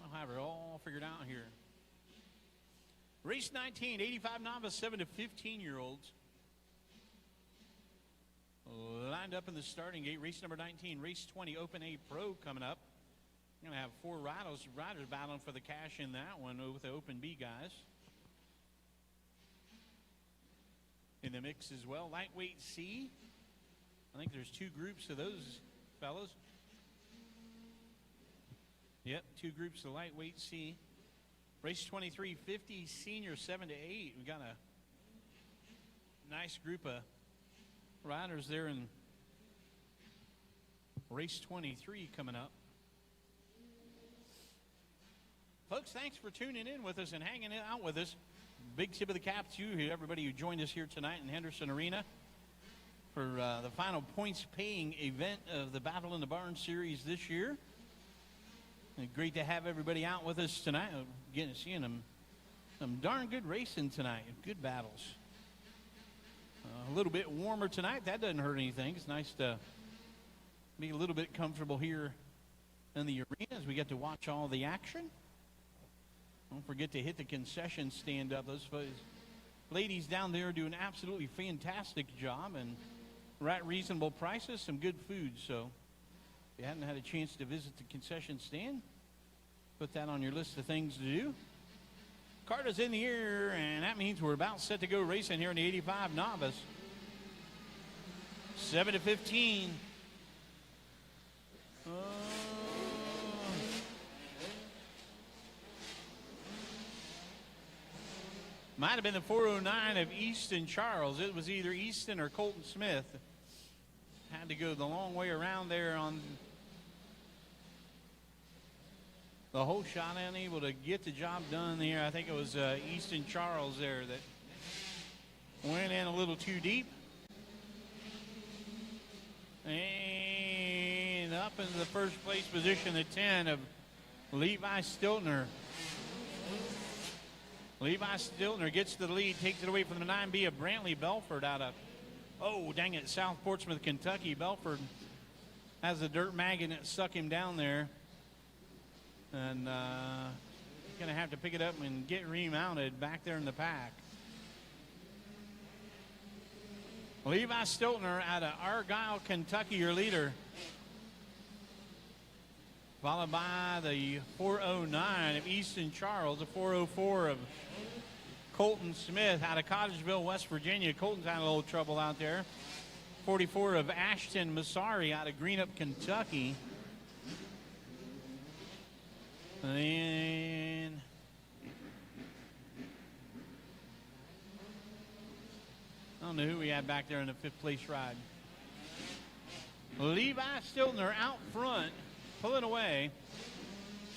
I'll have it all figured out here. Race 19, 85 novice, 7 to 15-year-olds. Lined up in the starting gate. Race number 19, race 20, Open A Pro coming up. We're going to have 4 riders battling for the cash in that one with the Open B guys. In the mix as well, Lightweight C. I think there's 2 groups of those fellows. Yep, 2 groups of Lightweight C. Race 23, 50 senior, 7 to 8. We got a nice group of riders there in race 23 coming up. Folks, thanks for tuning in with us and hanging out with us. Big tip of the cap to everybody who joined us here tonight in Henderson Arena for the final points-paying event of the Battle in the Barn series this year. And great to have everybody out with us tonight. Seeing some darn good racing tonight. Good battles. A little bit warmer tonight. That doesn't hurt anything. It's nice to be a little bit comfortable here in the arena as we get to watch all the action. Don't forget to hit the concession stand up. Those ladies down there do an absolutely fantastic job and are at reasonable prices, some good food. So if you hadn't had a chance to visit the concession stand, put that on your list of things to do. Carter's in the air, and that means we're about set to go racing here in the 85 novice. 7 to 15. Might have been the 409 of Easton Charles. It was either Easton or Colton Smith. Had to go the long way around there on the whole shot, unable to get the job done there. I think it was Easton Charles there that went in a little too deep. And up into the first place position, the 10 of Levi Stiltner. Levi Stiltner gets to the lead, takes it away from the 9B of Brantley Belford out of, oh, dang it, South Portsmouth, Kentucky. Belford has the dirt magnet suck him down there. And going to have to pick it up and get remounted back there in the pack. Levi Stiltner out of Argyle, Kentucky, your leader. Followed by the 409 of Easton Charles, the 404 of Colton Smith out of Cottageville, West Virginia. Colton's had a little trouble out there. 44 of Ashton Massari out of Greenup, Kentucky. And I don't know who we had back there in the 5th place ride. Levi Stiltner out front, pulling away.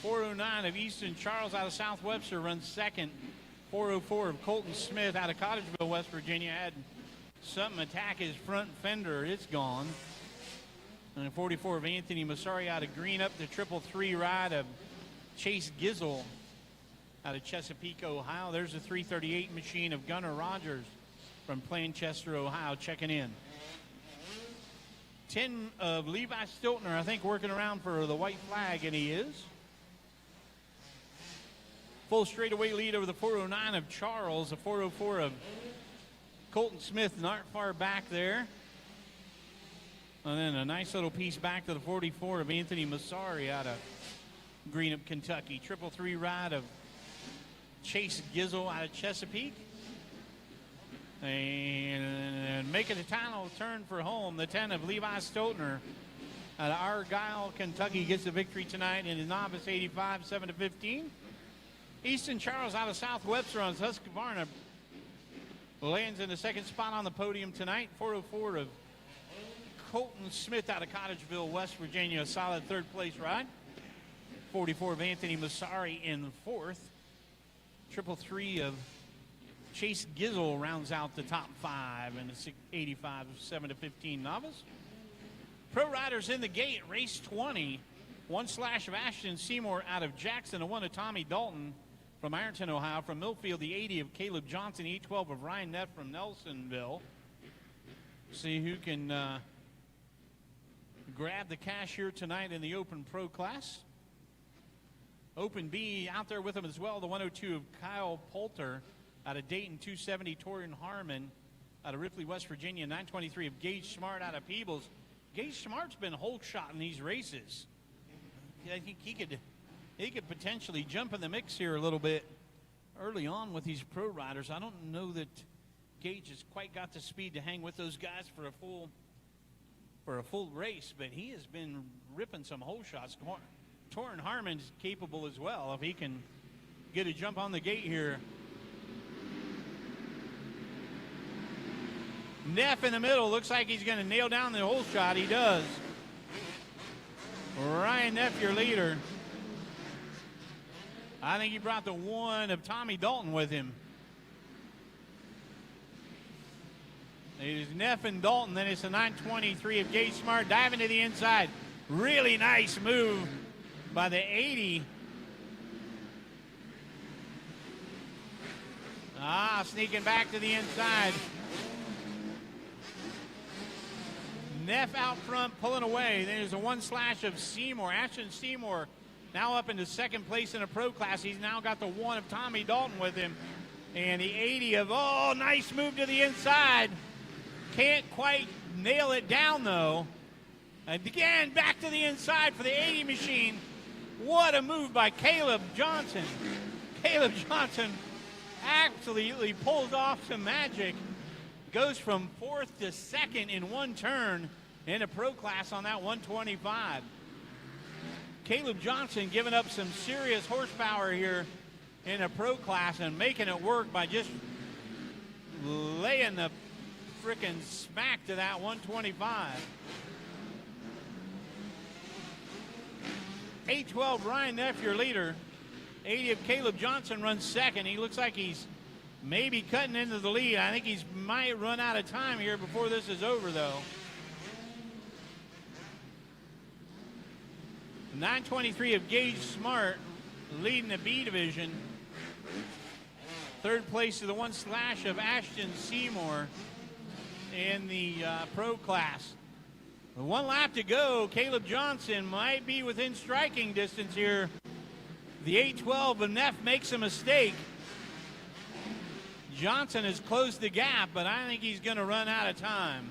409 of Easton Charles out of South Webster runs second. 404 of Colton Smith out of Cottageville, West Virginia, had something attack his front fender. It's gone. And 44 of Anthony Massari out of Green up the 333 ride of Chase Gizzle out of Chesapeake, Ohio. There's a 338 machine of Gunnar Rogers from Planchester, Ohio, checking in. 10 of Levi Stiltner, I think, working around for the white flag, and he is. Full straightaway lead over the 409 of Charles, the 404 of Colton Smith, not far back there. And then a nice little piece back to the 44 of Anthony Massari out of Greenup, Kentucky. 333 ride of Chase Gizzle out of Chesapeake. And making a final turn for home, the 10 of Levi Stiltner out of Argyle, Kentucky gets the victory tonight in the Novice 85, 7-15. Easton Charles out of South Webster on Husqvarna lands in the second spot on the podium tonight. 404 of Colton Smith out of Cottageville, West Virginia, a solid 3rd place ride. 44 of Anthony Massari in 4th. 333 of Chase Gizzle rounds out the top 5 in the 85, 7-15 Novice. Pro riders in the gate, race 20. 1 slash of Ashton Seymour out of Jackson, a 1 of Tommy Dalton from Ironton, Ohio. From Millfield, the 80 of Caleb Johnson, 812 of Ryan Neff from Nelsonville. See who can grab the cash here tonight in the Open Pro class. Open B out there with him as well, the 102 of Kyle Poulter out of Dayton, 270 Torian Harmon out of Ripley, West Virginia, 923 of Gage Smart out of Peebles. Gage Smart's been whole shot in these races. I think he could potentially jump in the mix here a little bit early on with these pro riders. I don't know that Gage has quite got the speed to hang with those guys for a full race, but he has been ripping some hole shots. Torian Harmon's capable as well if he can get a jump on the gate here. Neff in the middle, looks like he's going to nail down the hole shot. He does. Ryan Neff, your leader. I think he brought the 1 of Tommy Dalton with him. It is Neff and Dalton, then it's the 923 of Gage Smart diving to the inside. Really nice move by the 80. Sneaking back to the inside. Neff out front, pulling away. Then there's a 1 slash of Seymour. Ashton Seymour now up into 2nd place in a pro class. He's now got the 1 of Tommy Dalton with him. And the 80 of, nice move to the inside. Can't quite nail it down, though. And again, back to the inside for the 80 machine. What a move by Caleb Johnson. Caleb Johnson absolutely pulls off some magic. Goes from 4th to 2nd in 1 turn in a pro class on that 125. Caleb Johnson giving up some serious horsepower here in a pro class and making it work by just laying the frickin' smack to that 125. 812 Ryan Neff, your leader. 80 of Caleb Johnson runs 2nd. He looks like he's maybe cutting into the lead. I think he might run out of time here before this is over, though. 923 of Gage Smart leading the B division. 3rd place to the 1 slash of Ashton Seymour in the pro class. 1 lap to go. Caleb Johnson might be within striking distance here. The 812 of Neff makes a mistake. Johnson has closed the gap, but I think he's going to run out of time.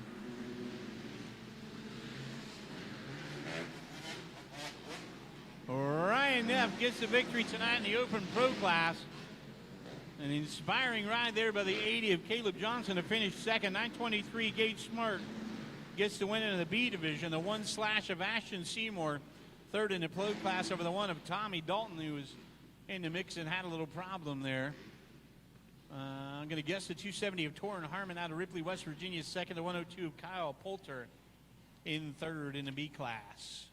Ryan Neff gets the victory tonight in the Open Pro class. An inspiring ride there by the 80 of Caleb Johnson to finish 2nd. 923 Gage Smart gets the win in the B division. The 1 slash of Ashton Seymour third in the Pro class over the one of Tommy Dalton, who was in the mix and had a little problem there. I'm going to guess the 270 of Torrin Harmon out of Ripley, West Virginia, second. The 102 of Kyle Poulter in third in the B class.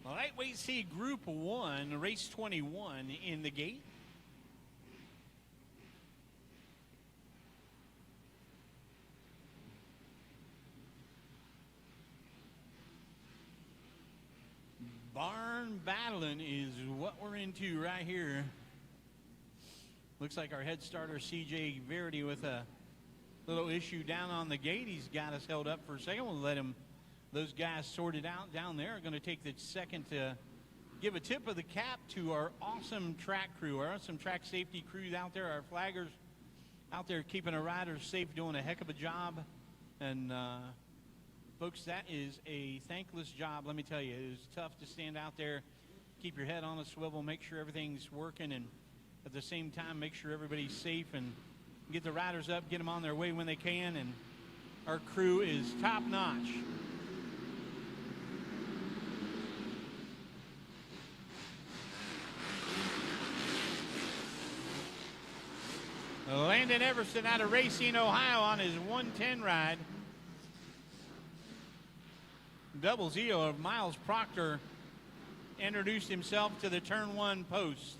The lightweight C Group 1, race 21 in the gate. Barn battling is what we're into right here. Looks like our head starter, CJ Verity, with a little issue down on the gate. He's got us held up for a second. We'll let those guys sort it out down there. Are going to take the second to give a tip of the cap to our awesome track crew, our awesome track safety crew out there, our flaggers out there keeping our riders safe, doing a heck of a job. And folks, that is a thankless job, let me tell you. It is tough to stand out there, keep your head on a swivel, make sure everything's working, and at the same time, make sure everybody's safe and get the riders up, get them on their way when they can, and our crew is top-notch. Landon Everson out of Racine, Ohio on his 110 ride. Double Zero of Miles Proctor introduced himself to the turn one post.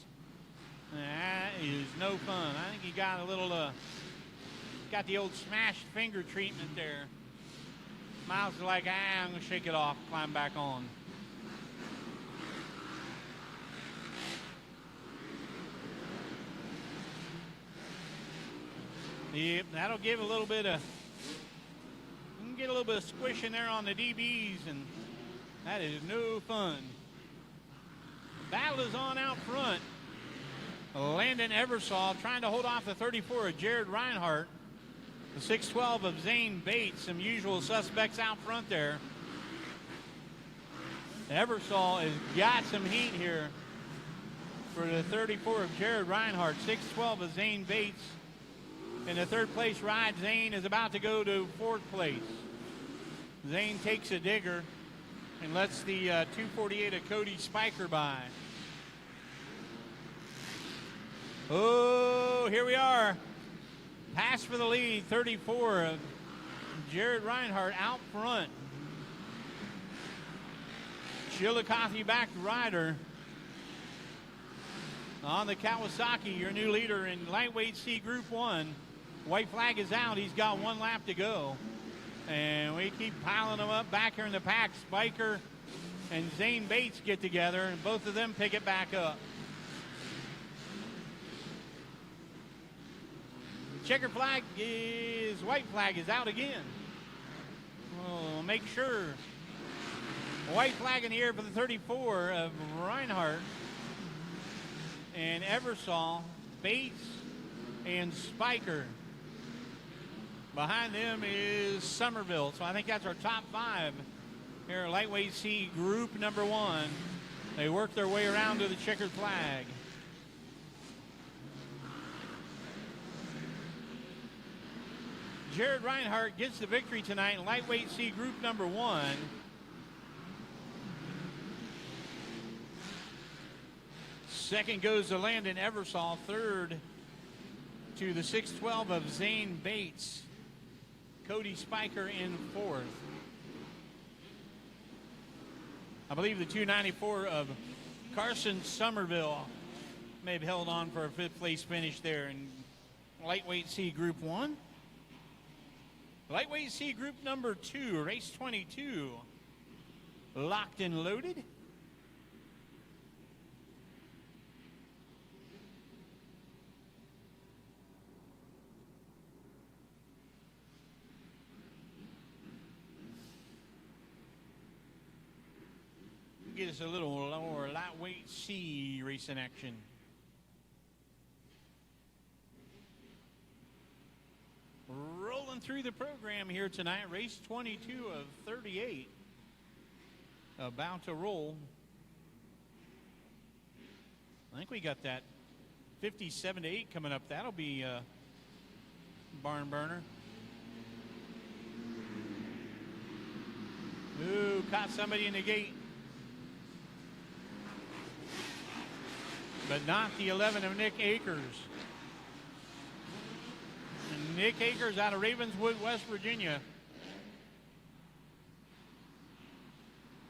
That is no fun. I think he got a little, got the old smashed finger treatment there. Miles is like, I'm going to shake it off, climb back on. Yep, that'll give a little bit of, you can get a little bit of squish in there on the DBs, and that is no fun. Battle is on out front. Landon Eversole trying to hold off the 34 of Jared Reinhardt. The 612 of Zane Bates, some usual suspects out front there. Eversole has got some heat here for the 34 of Jared Reinhardt. 612 of Zane Bates. In the third place ride, Zane is about to go to fourth place. Zane takes a digger and lets the 248 of Cody Spiker by. Oh, here we are. Pass for the lead, 34 of Jared Reinhardt out front. Chillicothe backed rider on the Kawasaki, your new leader in lightweight C Group 1. White flag is out. He's got one lap to go. And we keep piling them up back here in the pack. Spiker and Zane Bates get together, and both of them pick it back up. Checker flag is, white flag is out again. We'll make sure. White flag in the air for the 34 of Reinhardt and Eversole, Bates, and Spiker. Behind them is Somerville. So I think that's our top five here at lightweight C Group number 1. They work their way around to the checkered flag. Jared Reinhardt gets the victory tonight in lightweight C Group number 1. Second goes to Landon Eversole. Third to the 612 of Zane Bates. Cody Spiker in fourth. I believe the 294 of Carson Somerville may have held on for a fifth place finish there in lightweight C Group 1. Lightweight C Group number 2, race 22, locked and loaded. Get us a little lower lightweight C racing action. Rolling through the program here tonight, race 22 of 38, about to roll. I think we got that 57-8 coming up. That'll be a barn burner. Ooh, caught somebody in the gate. but not the 11 of Nick Akers. And Nick Akers out of Ravenswood, West Virginia.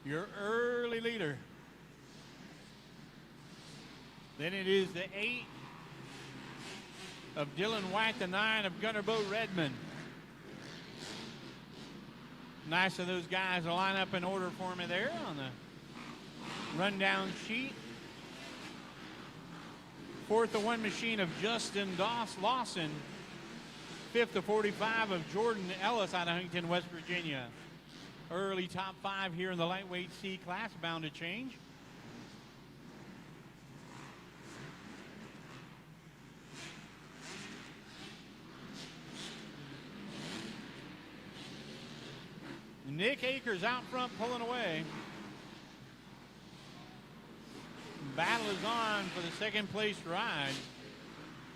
Your early leader. Then it is the 8 of Dylan White, the 9 of Gunner Bo Redmond. Nice of those guys to line up in order for me there on the rundown sheet. 4th of 1 machine of Justin Lawson. 5th of 45 of Jordan Ellis out of Huntington, West Virginia. Early top 5 here in the lightweight C class, bound to change. Nick Akers out front pulling away. Battle is on for the second place ride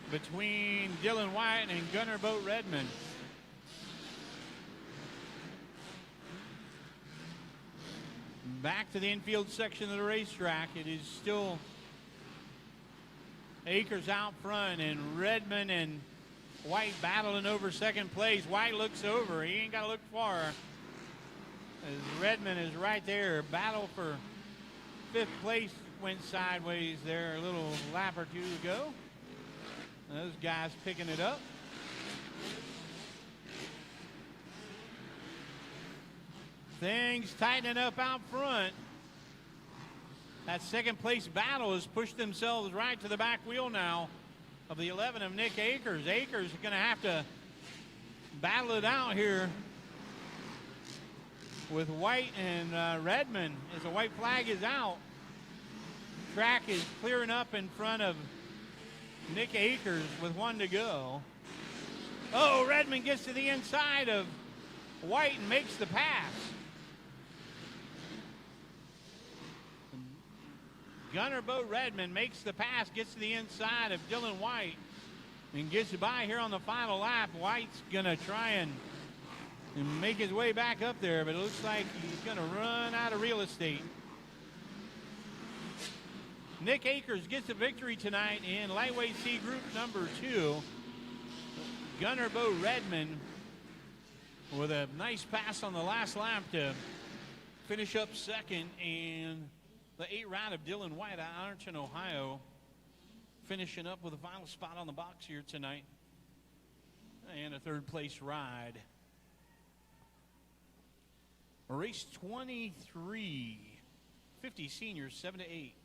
between Dylan White and Gunner Boat Redmond. Back to the infield section of the racetrack. It is still Akers out front and Redmond and White battling over second place. White looks over. He ain't got to look far. As Redmond is right there. Battle for 5th place went sideways there a little lap or two ago. Those guys picking it up. Things tightening up out front. That second place battle has pushed themselves right to the back wheel now of the 11 of Nick Akers. Akers is going to have to battle it out here with White and Redmond as the white flag is out. Track is clearing up in front of Nick Akers with 1 to go. Oh, Redmond gets to the inside of White and makes the pass. Gunner Bo Redmond makes the pass, gets to the inside of Dylan White and gets by here on the final lap. White's gonna try and make his way back up there, but it looks like he's gonna run out of real estate. Nick Akers gets a victory tonight in lightweight C group number 2. Gunner Bo Redmond with a nice pass on the last lap to finish up second, and the 8 round of Dylan White out of Ironton, Ohio, finishing up with a final spot on the box here tonight and a 3rd place ride. Race 23, 50 seniors, 7 to 8.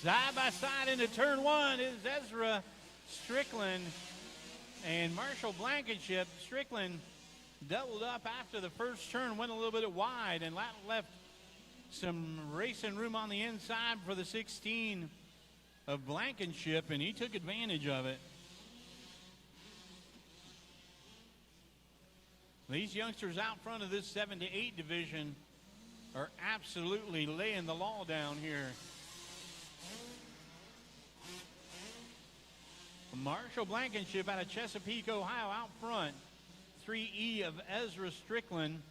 Side by side into turn 1 is Ezra Strickland and Marshall Blankenship. Strickland doubled up after the first turn, went a little bit wide, and left some racing room on the inside for the 16 of Blankenship, and he took advantage of it. These youngsters out front of this 7 to 8 division are absolutely laying the law down here. Marshall Blankenship out of Chesapeake, Ohio, out front. 3E of Ezra Strickland.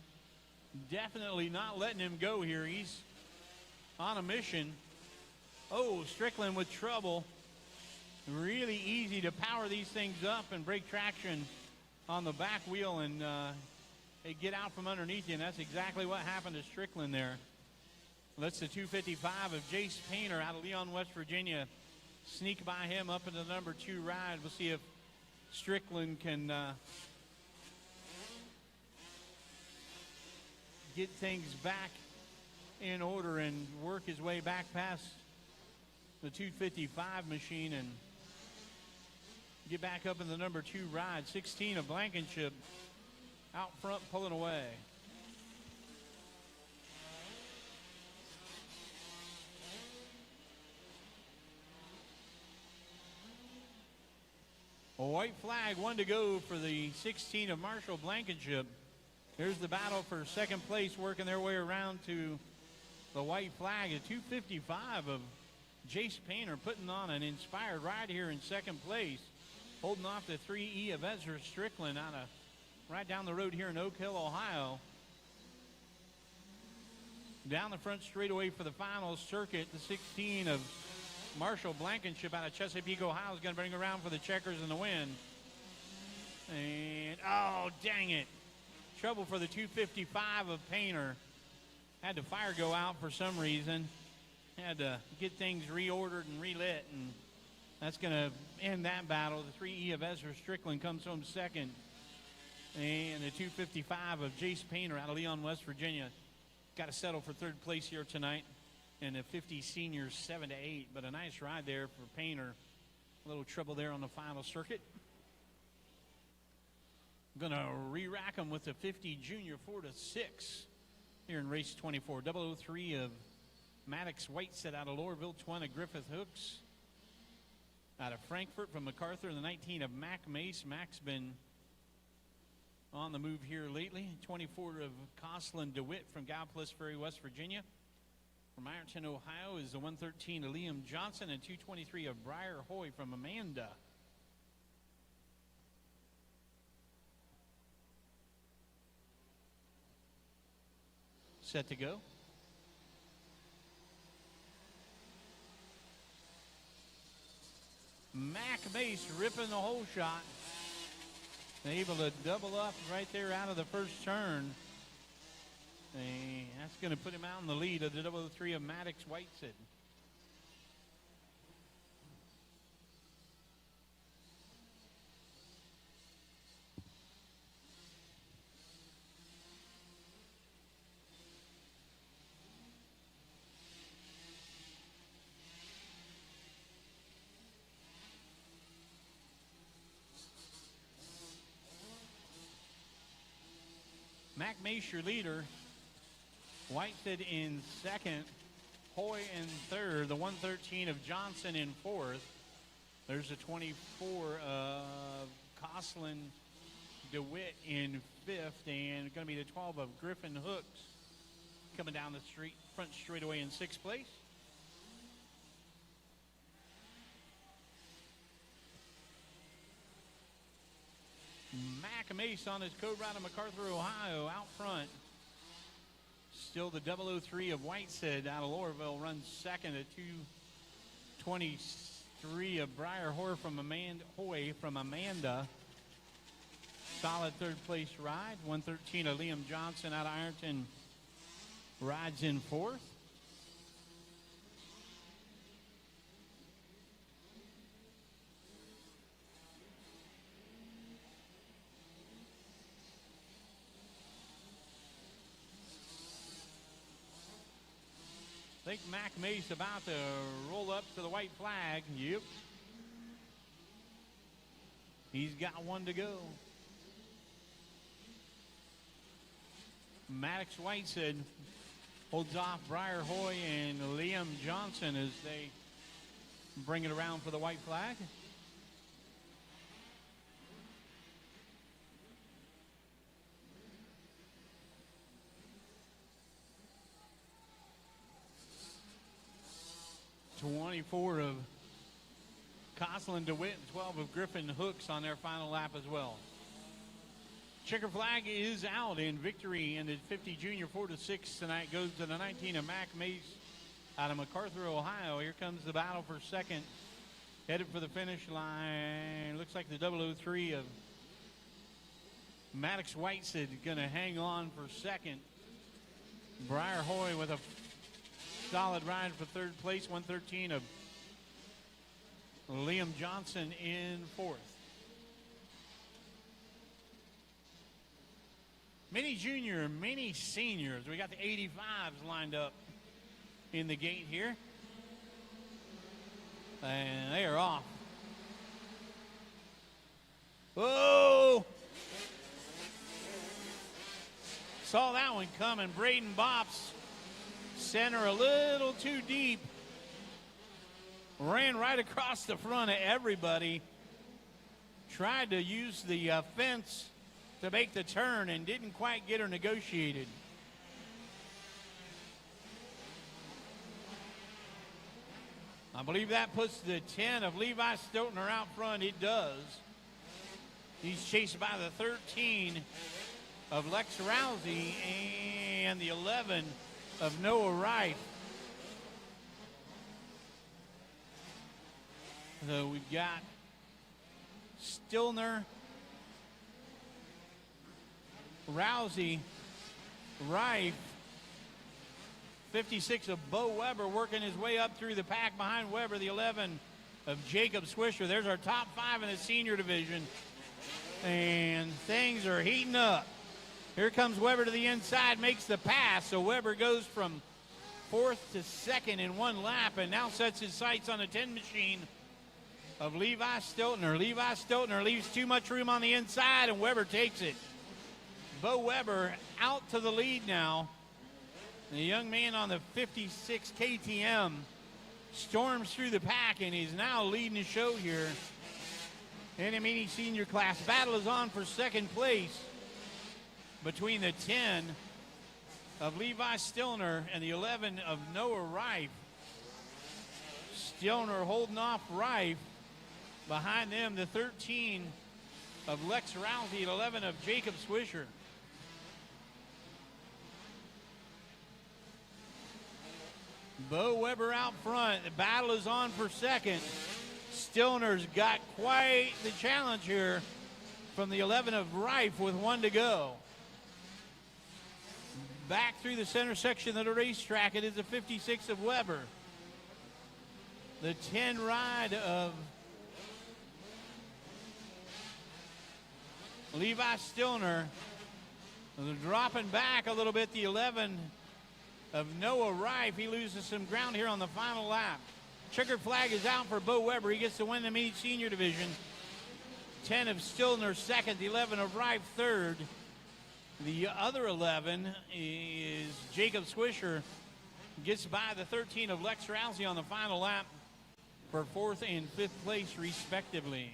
Definitely not letting him go here. He's on a mission. Oh, Strickland with trouble. Really easy to power these things up and break traction on the back wheel and they get out from underneath you, and that's exactly what happened to Strickland there. That's the 255 of Jace Painter out of Leon, West Virginia. Sneak by him up into the number 2 ride. We'll see if Strickland can get things back in order and work his way back past the 255 machine and get back up in the number 2 ride. 16 of Blankenship out front pulling away. A white flag, one to go for the 16 of Marshall Blankenship. Here's the battle for second place, working their way around to the white flag. A 2:55 of Jace Painter putting on an inspired ride here in second place. Holding off the 3E of Ezra Strickland out of right down the road here in Oak Hill, Ohio. Down the front straightaway for the final circuit, the 16 of Marshall Blankenship out of Chesapeake, Ohio is going to bring around for the checkers and the win. And, oh, dang it. Trouble for the 2:55 of Painter. Had the fire go out for some reason. Had to get things reordered and relit, and that's going to end that battle. The 3E of Ezra Strickland comes home second. And the 2:55 of Jace Painter out of Leon, West Virginia. Got to settle for third place here tonight. And the 50 seniors 7-8. But a nice ride there for Painter. A little trouble there on the final circuit. Going to re-rack them with the 50 junior 4-6 here in race 24. 003 of Maddox Whiteset out of Lowerville. 20 Griffith Hooks out of Frankfurt from MacArthur. And the 19 of Mac Mace. Mac's been on the move here lately. 24 of Coslin DeWitt from Gallipolis Ferry, West Virginia. From Ironton, Ohio is the 113 of Liam Johnson and 223 of Briar Hoy from Amanda. Set to go. Mac Mace ripping the whole shot. Able to double up right there out of the first turn. And that's going to put him out in the lead of the 003 of Maddox Whiteset. Mac Mace, your leader. Whiteset in second. Hoy in third. The 113 of Johnson in fourth. There's the 24 of Coslin DeWitt in fifth. And going to be the 12 of Griffin Hooks coming down the street, front straightaway in sixth place. Mac Mace on his code route of MacArthur, Ohio, out front. Still the 003 of Whiteset out of Lowerville runs second at 223 of Briar Hoy from Amanda. Solid third place ride. 113 of Liam Johnson out of Ironton rides in fourth. I think Mac Mace about to roll up to the white flag. Yep. He's got one to go. Maddox Whiteset holds off Briar Hoy and Liam Johnson as they bring it around for the white flag. .24 of Coslin DeWitt and 12 of Griffin Hooks on their final lap as well. Checker flag is out in victory, and the 50 junior 4-6 tonight goes to the 19 of Mac Mace out of MacArthur, Ohio. Here comes the battle for second. Headed for the finish line. Looks like the 003 of Maddox Whiteset going to hang on for second. Briar Hoy with a solid ride for third place. 113 of Liam Johnson in fourth. Many junior, many seniors. We got the 85s lined up in the gate here. And they are off. Whoa! Saw that one coming. Braden Bops. Center a little too deep. Ran right across the front of everybody. tried to use the fence to make the turn and didn't quite get her negotiated. I believe that puts the 10 of Levi Stiltner out front. It does. He's chased by the 13 of Lex Rousey and the 11 of Noah Wright. So we've got Stiltner, Rousey, Rife, 56 of Bo Weber working his way up through the pack behind Weber, the 11 of Jacob Swisher. There's our top 5 in the senior division. And things are heating up. Here comes Weber to the inside, makes the pass. So Weber goes from 4th to 2nd in 1 lap and now sets his sights on the 10 machine of Levi Stiltner. Levi Stiltner leaves too much room on the inside and Weber takes it. Bo Weber out to the lead now. The young man on the 56 KTM storms through the pack and is now leading the show here in the mini senior class. Battle is on for 2nd place between the 10 of Levi Stiltner and the 11 of Noah Rife. Stiltner holding off Rife. Behind them, the 13 of Lex Rousey, 11 of Jacob Swisher. Bo Weber out front. The battle is on for 2nd. Stiltner's got quite the challenge here from the 11 of Rife with 1 to go. Back through the center section of the racetrack, it is the 56 of Weber. The 10 ride of Levi Stiltner. They're dropping back a little bit, the 11 of Noah Rife. He loses some ground here on the final lap. Checkered flag is out for Bo Weber. He gets to win the mini senior division. 10 of Stiltner 2nd, the 11 of Rife 3rd. The other 11 is Jacob Swisher. Gets by the 13 of Lex Rousey on the final lap for 4th and 5th place respectively.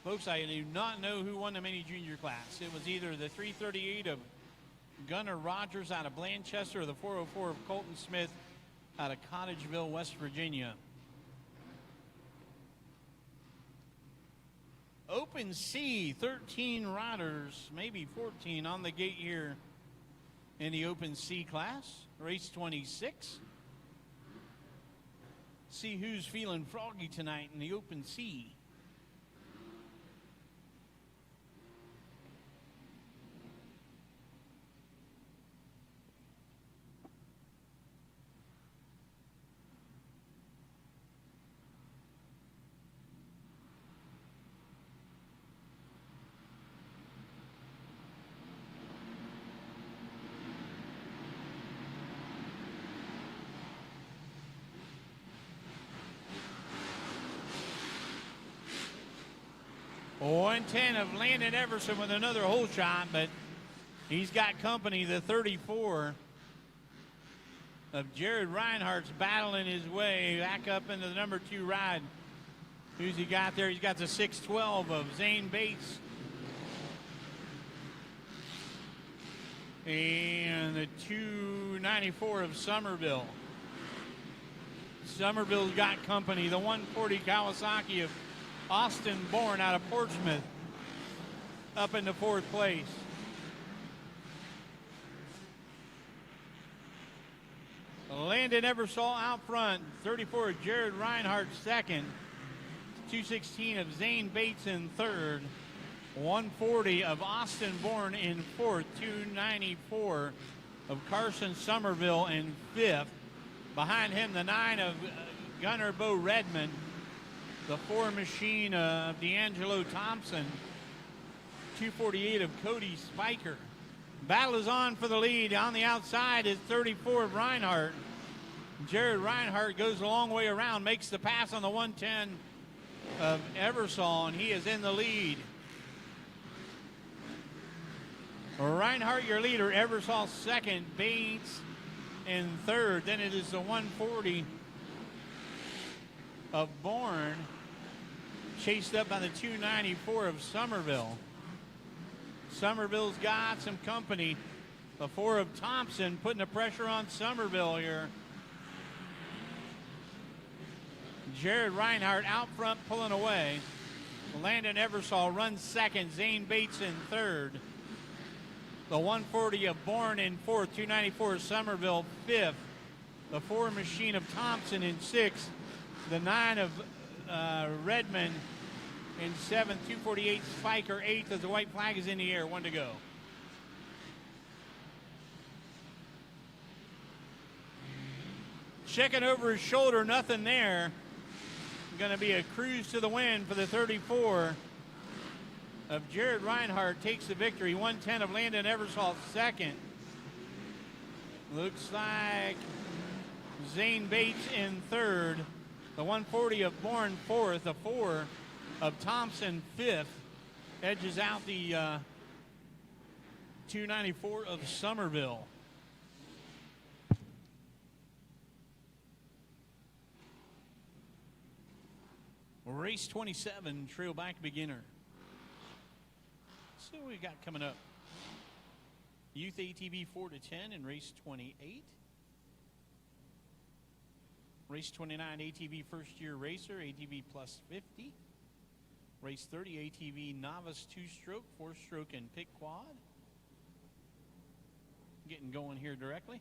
Folks, I do not know who won the mini junior class. It was either the 338 of Gunnar Rogers out of Blanchester or the 404 of Colton Smith out of Cottageville, West Virginia. Open C, 13 riders, maybe 14 on the gate here in the Open C class, race 26. See who's feeling froggy tonight in the Open C. Oh, and 10 of Landon Everson with another hole shot, but he's got company. The 34 of Jared Reinhardt's battling his way back up into the number 2 ride. Who's he got there? He's got the 612 of Zane Bates. And the 294 of Somerville. Somerville's got company. The 140 Kawasaki of Austin Bourne out of Portsmouth up into 4th place. Landon Eversole out front. 34 of Jared Reinhardt 2nd. 216 of Zane Bates in 3rd. 140 of Austin Bourne in 4th. 294 of Carson Somerville in 5th. Behind him, the 9 of Gunnar Bo Redmond. The 4 machine of D'Angelo Thompson. 248 of Cody Spiker. Battle is on for the lead. On the outside is 34 of Reinhardt. Jared Reinhardt goes a long way around, makes the pass on the 110 of Eversole, and he is in the lead. Reinhardt, your leader. Eversole 2nd. Bates in 3rd. Then it is the 140 of Bourne chased up by the 294 of Somerville. Somerville's got some company. The 4 of Thompson putting the pressure on Somerville here. Jared Reinhardt out front pulling away. Landon Eversole runs second. Zane Bates in third. The 140 of Bourne in fourth. 294 of Somerville fifth. The 4 machine of Thompson in sixth. The 9 of Redmond in seventh. 248 Spiker eighth as the white flag is in the air. 1 to go. Checking over his shoulder, nothing there. Going to be a cruise to the win for the 34 of Jared Reinhardt takes the victory. 110 of Landon Eversole second. Looks like Zane Bates in third. The 140 of Bourne fourth. The 4 of Thompson fifth. Edges out the 294 of Somerville. Race 27, Trailback Beginner. Let's see what we got coming up. Youth ATV 4 to 10 in race 28. Race 29, ATV First Year Racer, ATV Plus 50. Race 30, ATV Novice 2-stroke, 4-stroke, and pick quad. Getting going here directly.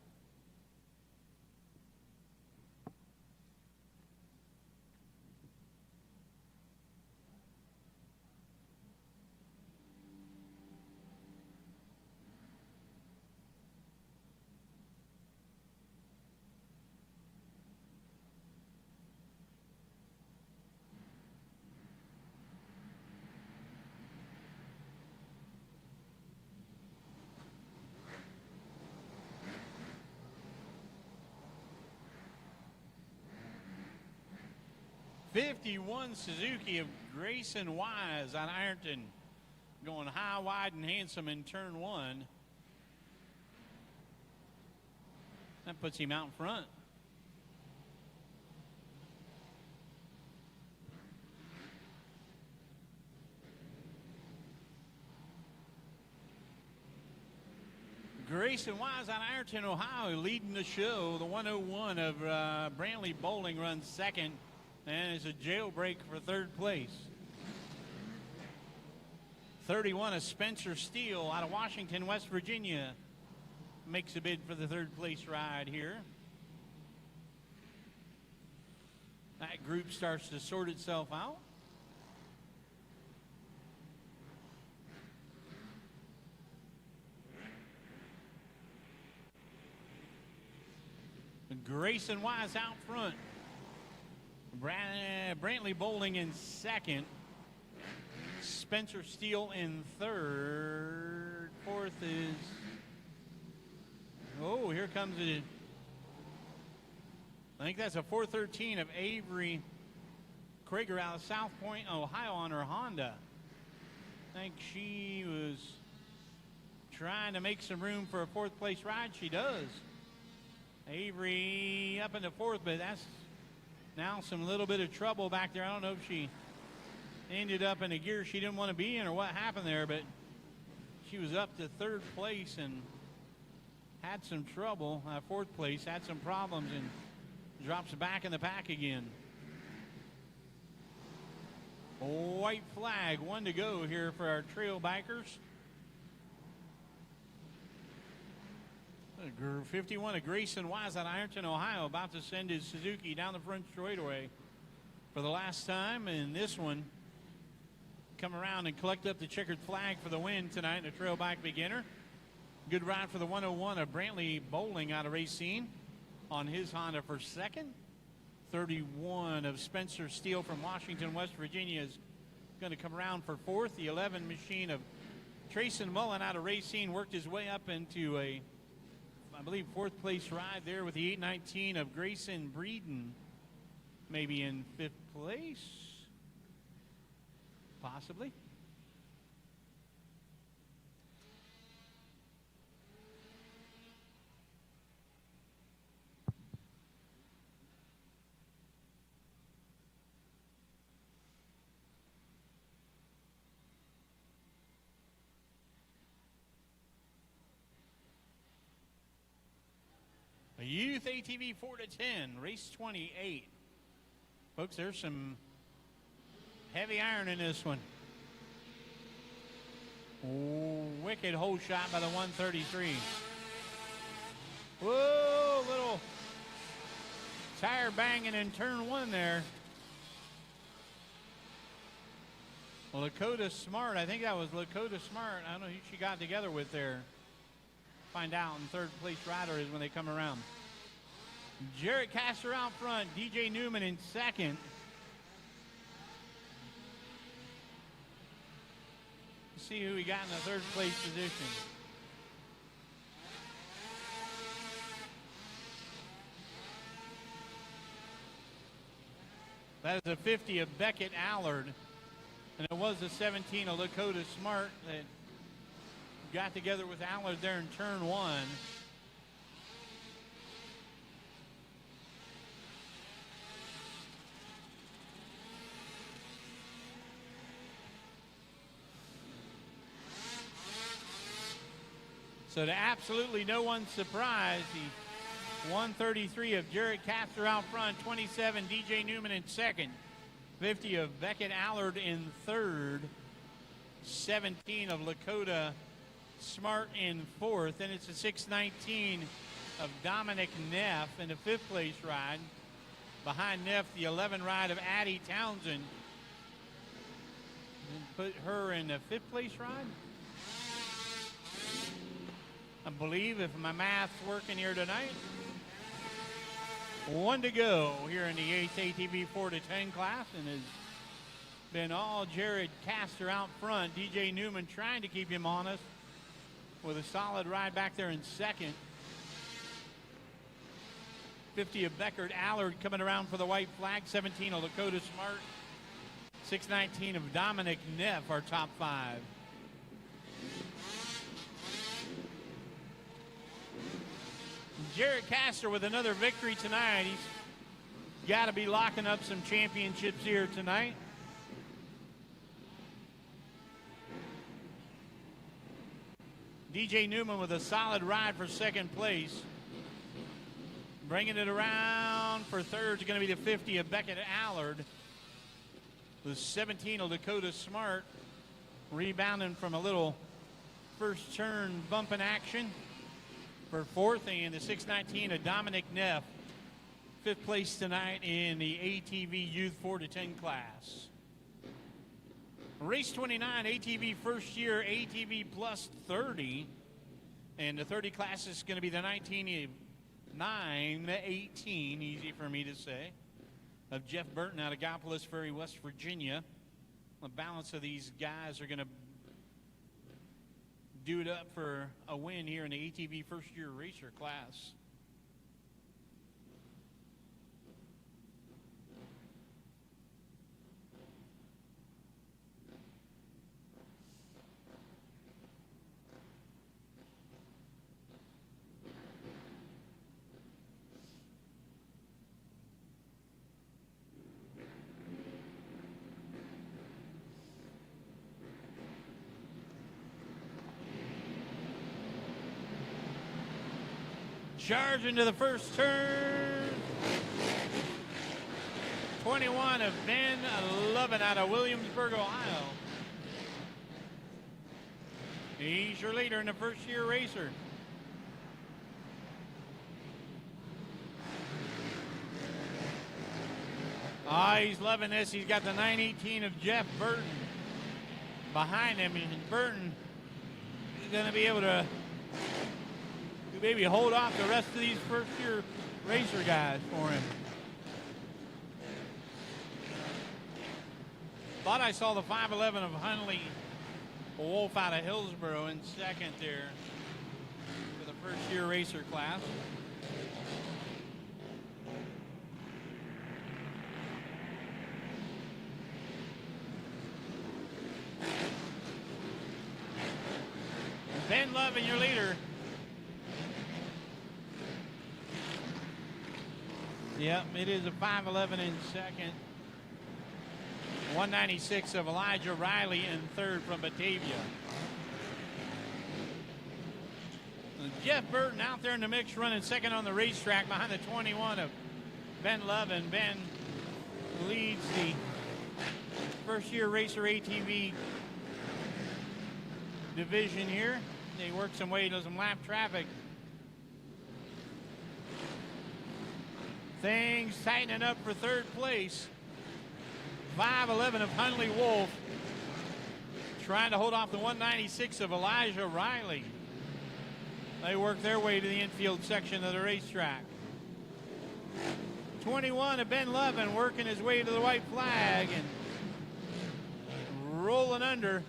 '51 Suzuki of Grayson Wise on Ironton, going high, wide, and handsome in turn 1. That puts him out in front. Grayson Wise on Ironton, Ohio, leading the show. The 101 of Brantley Bowling runs second. And it's a jailbreak for third place. 31 of Spencer Steele out of Washington, West Virginia, makes a bid for the third place ride here. That group starts to sort itself out. Grayson Wise out front. Brantley Bowling in second. Spencer Steele in third. Fourth is... Oh, here comes a... I think that's a 413 of Avery Krieger out of South Point, Ohio on her Honda. I think she was trying to make some room for a fourth place ride. She does. Avery up into fourth, but that's now some little bit of trouble back there. I don't know if she ended up in a gear she didn't want to be in or what happened there, but she was up to third place and had some trouble. Fourth place, had some problems and drops back in the pack again. White flag, 1 to go here for our trail bikers. 51 of Grayson Wise out of Ironton, Ohio, about to send his Suzuki down the front straightaway for the last time. And this one come around and collect up the checkered flag for the win tonight in the Trailback Beginner. Good ride for the 101 of Brantley Bowling out of Racine on his Honda for second. 31 of Spencer Steele from Washington, West Virginia is going to come around for fourth. The 11 machine of Trayson Mullen out of Racine worked his way up into a, I believe, fourth place ride there with the 819 of Grayson Breeden, maybe in fifth place, possibly. Youth ATV 4 to 10, race 28. Folks, there's some heavy iron in this one. Oh, wicked hole shot by the 133. Whoa, little tire banging in turn one there. Lakota Smart, I think that was Lakota Smart. I don't know who she got together with there. Find out in third place rider is when they come around. Jarrett Castor out front, DJ Newman in second. Let's see who we got in the third place position. That is a 50 of Beckett Allard. And it was a 17 of Lakota Smart that got together with Allard there in turn one. So to absolutely no one's surprise, the 133 of Jarrett Castor out front, 27 DJ Newman in second, 50 of Beckett Allard in third, 17 of Lakota Smart in fourth. Then it's a 619 of Dominic Neff in the fifth place ride. Behind Neff, the 11 ride of Addie Townsend. And put her in the fifth place ride. I believe, if my math's working here tonight. One to go here in the 8th ATV 4 to 10 class, and has been all Jared Castor out front. DJ Newman trying to keep him honest with a solid ride back there in second. 50 of Beckert Allard coming around for the white flag. 17 of Lakota Smart. 619 of Dominic Neff, our top five. Jarrett Castor with another victory tonight. He's got to be locking up some championships here tonight. DJ Newman with a solid ride for second place. Bringing it around for third is going to be the 50 of Beckett Allard. The 17 of Dakota Smart rebounding from a little first turn bumping action for fourth, and the 619 of Dominic Neff, fifth place tonight in the ATV Youth 4 to 10 class. Race 29, ATV first year, ATV plus 30, and the 30 class is going to be the 19-18, easy for me to say, of Jeff Burton out of Gallipolis Ferry, West Virginia. The balance of these guys are going to do it up for a win here in the ATV first year racer class. Charge into the first turn. 21 of Ben Lovin out of Williamsburg, Ohio. He's your leader in the first year racer. He's loving this. He's got the 918 of Jeff Burton behind him, and Burton is going to be able to maybe hold off the rest of these first year racer guys for him. Thought I saw the 511 of Hunley Wolf out of Hillsboro in second there for the first year racer class. Ben Love in your leader. Yep, it is a 511 in second. 196 of Elijah Riley in third from Batavia. Jeff Burton out there in the mix, running second on the racetrack behind the 21 of Ben Lovin. Ben leads the first-year racer ATV division here. They work some way to some lap traffic. Things tightening up for third place. 5'11" of Hunley Wolf trying to hold off the 196 of Elijah Riley. They work their way to the infield section of the racetrack. 21 of Ben Lovin working his way to the white flag and rolling under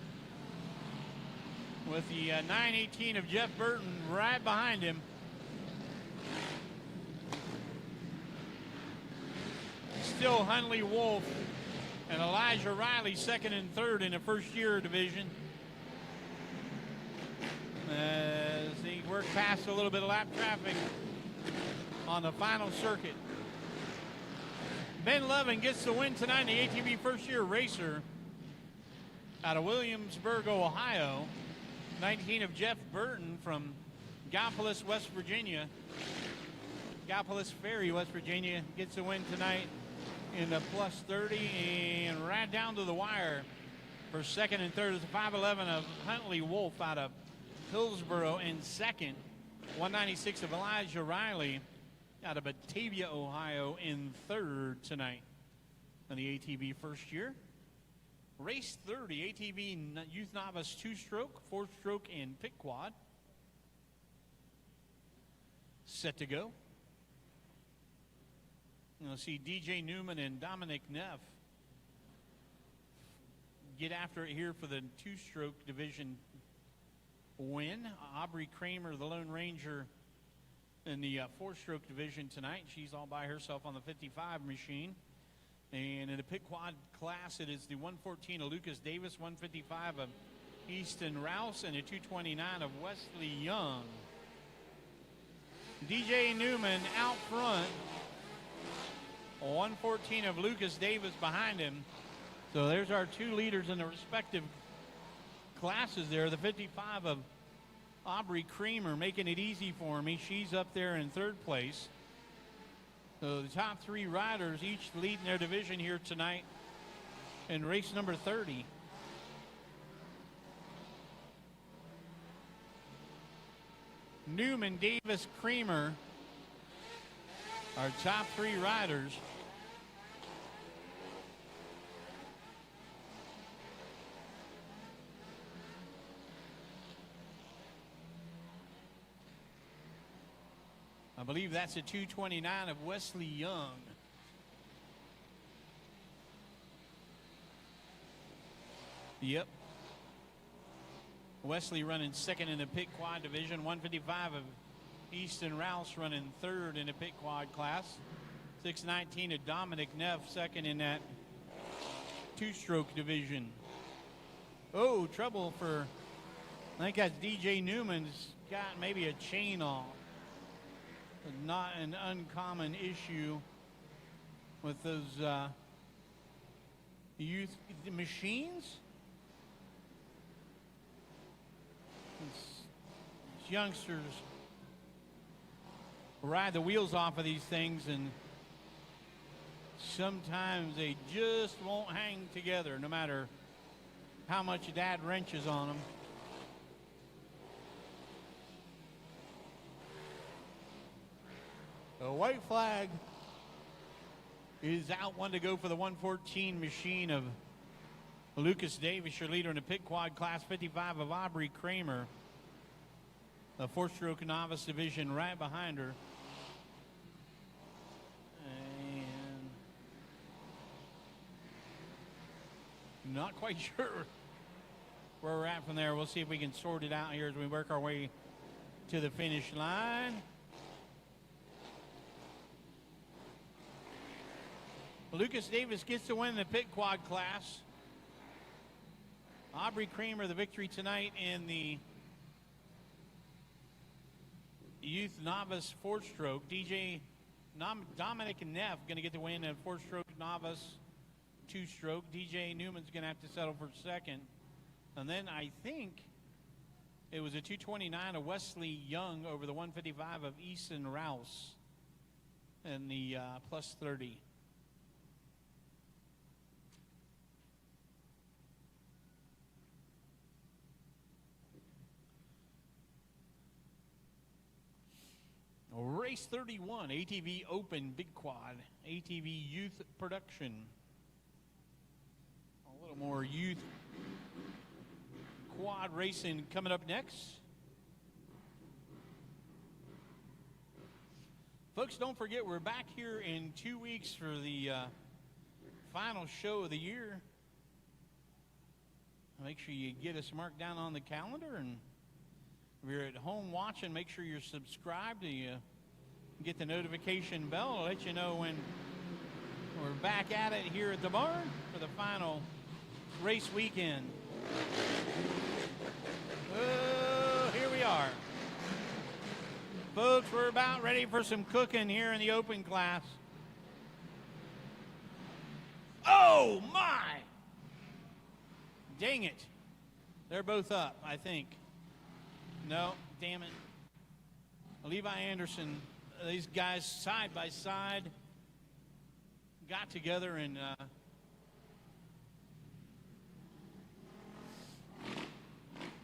with the 918 of Jeff Burton right behind him. Still Hunley Wolf and Elijah Riley second and third in the first year division. As they work past a little bit of lap traffic on the final circuit. Ben Lovin gets the win tonight in the ATV first year racer out of Williamsburg, Ohio. 19 of Jeff Burton from Gallipolis, West Virginia. Gallipolis Ferry, West Virginia gets the win tonight in the plus 30, and right down to the wire for second and third is the 5'11" of Huntley Wolf out of Hillsboro, and second 196 of Elijah Riley out of Batavia, Ohio, in third tonight on the ATV first year. Race 30, ATV Youth Novice 2-stroke, 4-stroke, and pit quad. Set to go. You'll see DJ Newman and Dominic Neff get after it here for the 2-stroke division win. Aubrey Kramer, the Lone Ranger, in the 4-stroke division tonight. She's all by herself on the 55 machine. And in the pit quad class, it is the 114 of Lucas Davis, 155 of Easton Rouse, and a 229 of Wesley Young. DJ Newman out front. 114 of Lucas Davis behind him. So there's our two leaders in the respective classes there. The 55 of Aubrey Kramer making it easy for me. She's up there in third place. So the top three riders each leading their division here tonight in race number 30. Newman, Davis, Kramer, our top three riders. I believe that's a 229 of Wesley Young. Yep. Wesley running second in the pit quad division. 155 of Easton Rouse running third in the pit quad class. 619 of Dominic Neff second in that 2-stroke division. Oh, trouble for, I think that's DJ Newman's got maybe a chain off. Not an uncommon issue with those youth machines. These youngsters ride the wheels off of these things, and sometimes they just won't hang together no matter how much dad wrenches on them. The white flag is out, one to go for the 114 machine of Lucas Davis, your leader in the pit quad class. 55 of Aubrey Kramer, the 4-stroke novice division right behind her. And not quite sure where we're at from there. We'll see if we can sort it out here as we work our way to the finish line. Lucas Davis gets the win in the pit quad class. Aubrey Kramer, the victory tonight in the youth novice 4-stroke. Dominic Neff going to get the win in 4-stroke novice 2-stroke. DJ Newman's going to have to settle for second. And then I think It was a 229 of Wesley Young over the 155 of Easton Rouse and the plus 30. Race 31, ATV Open Big Quad, ATV Youth Production. A little more youth quad racing coming up next. Folks, don't forget we're back here in 2 weeks for the final show of the year. Make sure you get us marked down on the calendar, and if you're at home watching, make sure you're subscribed. You get the notification bell. I'll let you know when we're back at it here at the barn for the final race weekend. Oh, here we are. Folks, we're about ready for some cooking here in the open class. Oh, my! Dang it. They're both up, I think. No, damn it. Levi Anderson, these guys side by side got together and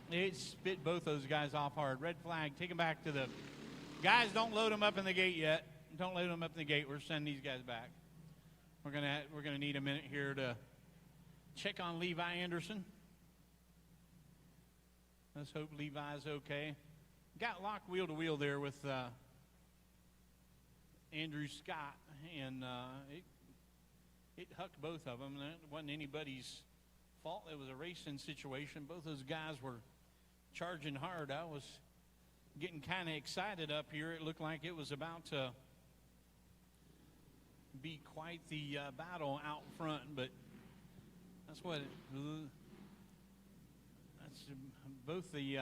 it spit both those guys off hard. Red flag, take them back to the guys. Don't load them up in the gate yet. Don't load them up in the gate. We're sending these guys back. We're gonna need a minute here to check on Levi Anderson. Let's hope Levi's okay. Got locked wheel to wheel there with Andrew Scott, and it hucked both of them. That wasn't anybody's fault. It was a racing situation. Both those guys were charging hard. I was getting kind of excited up here. It looked like it was about to be quite the battle out front, but that's what that's both the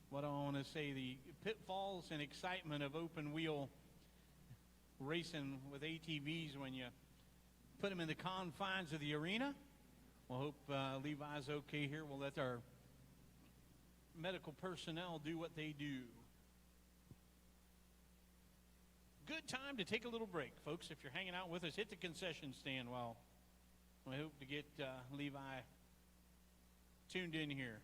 what I want to say, the pitfalls and excitement of open wheel racing with ATVs when you put them in the confines of the arena. We'll hope Levi's okay here. We'll let our medical personnel do what they do. Good time to take a little break, folks. If you're hanging out with us, hit the concession stand while we hope to get Levi tuned in here.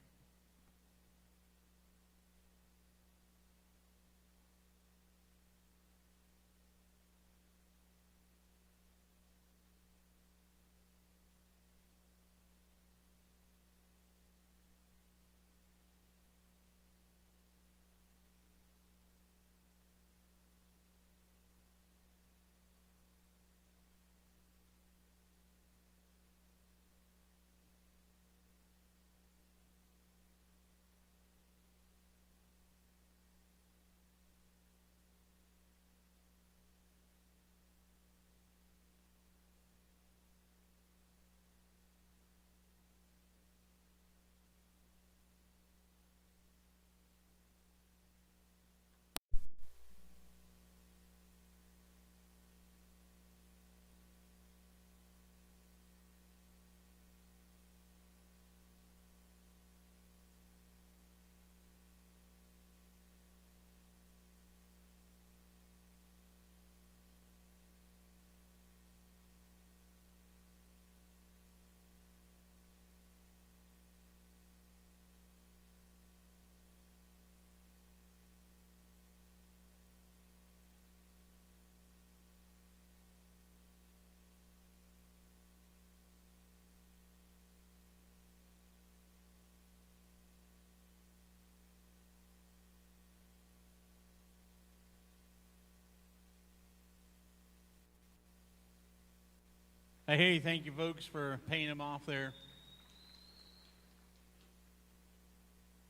Hey, thank you, folks, for paying them off there.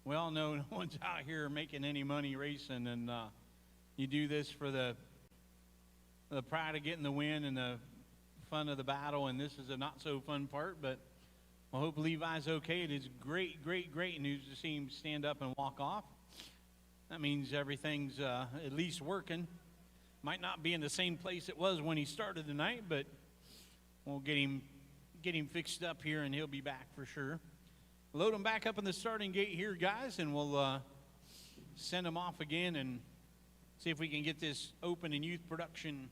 We all know no one's out here making any money racing, and you do this for the pride of getting the win and the fun of the battle, and this is a not-so-fun part, but I hope Levi's okay. It is great, great, great news to see him stand up and walk off. That means everything's at least working. Might not be in the same place it was when he started tonight, but we'll get him get him fixed up here, and he'll be back for sure. Load him back up in the starting gate here, guys, and we'll send him off again and see if we can get this open and youth production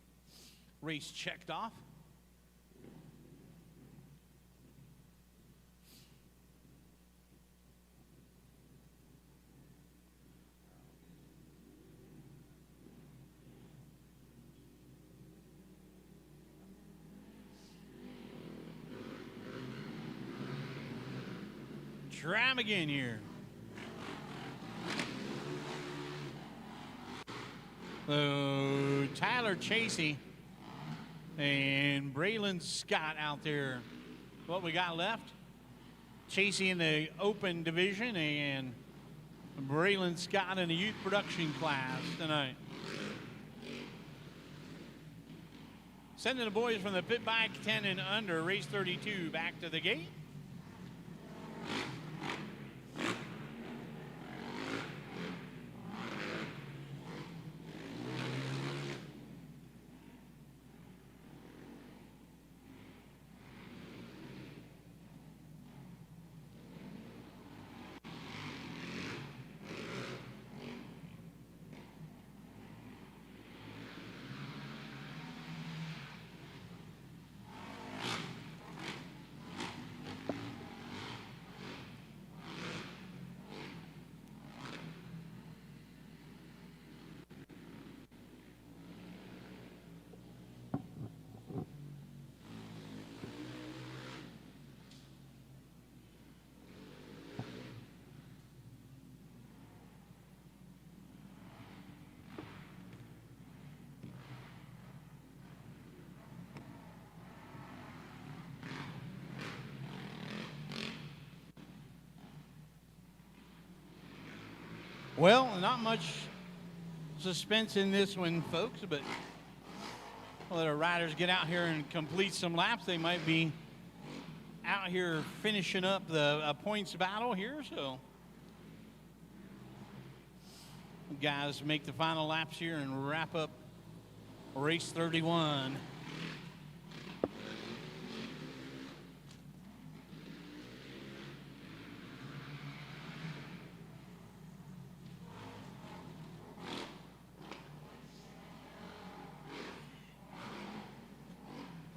race checked off. Try him again here. So Tyler Chasey and Braylon Scott out there. What we got left? Chasey in the open division and Braylon Scott in the youth production class tonight. Sending the boys from the pit bike 10 and under, race 32, back to the gate. Well, not much suspense in this one, folks, but we'll let our riders get out here and complete some laps. They might be out here finishing up the points battle here, so guys make the final laps here and wrap up race 31.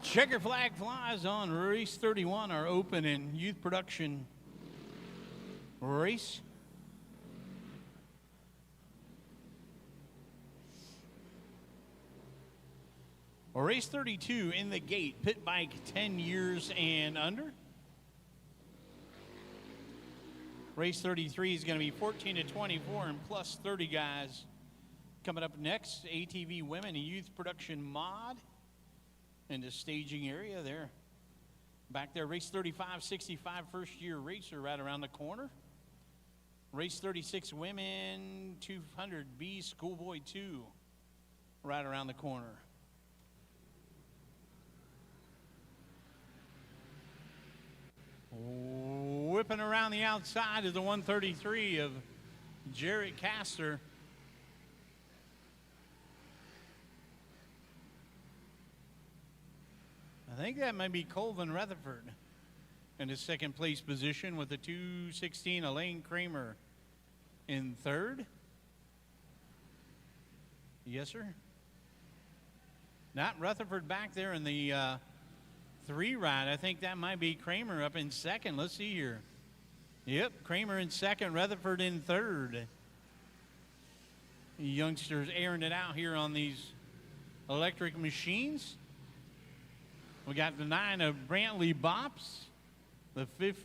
Checker flag flies on race 31, our open and youth production race. Race 32 in the gate, pit bike 10 years and under. Race 33 is going to be 14 to 24 and plus 30 guys. Coming up next, ATV Women and Youth Production Mod. In the staging area there. Back there, race 35, 65 first year racer right around the corner. Race 36 women 200B Schoolboy 2 right around the corner. Whipping around the outside is the 133 of Jarrett Castor. I think that might be Colvin Rutherford in his second place position with the 216, Elaine Kramer in third. Yes, sir. Not Rutherford back there in the three ride. I think that might be Kramer up in second. Let's see here. Yep, Kramer in second, Rutherford in third. The youngsters airing it out here on these electric machines. We got the 9 of Brantley Bops. The 5th,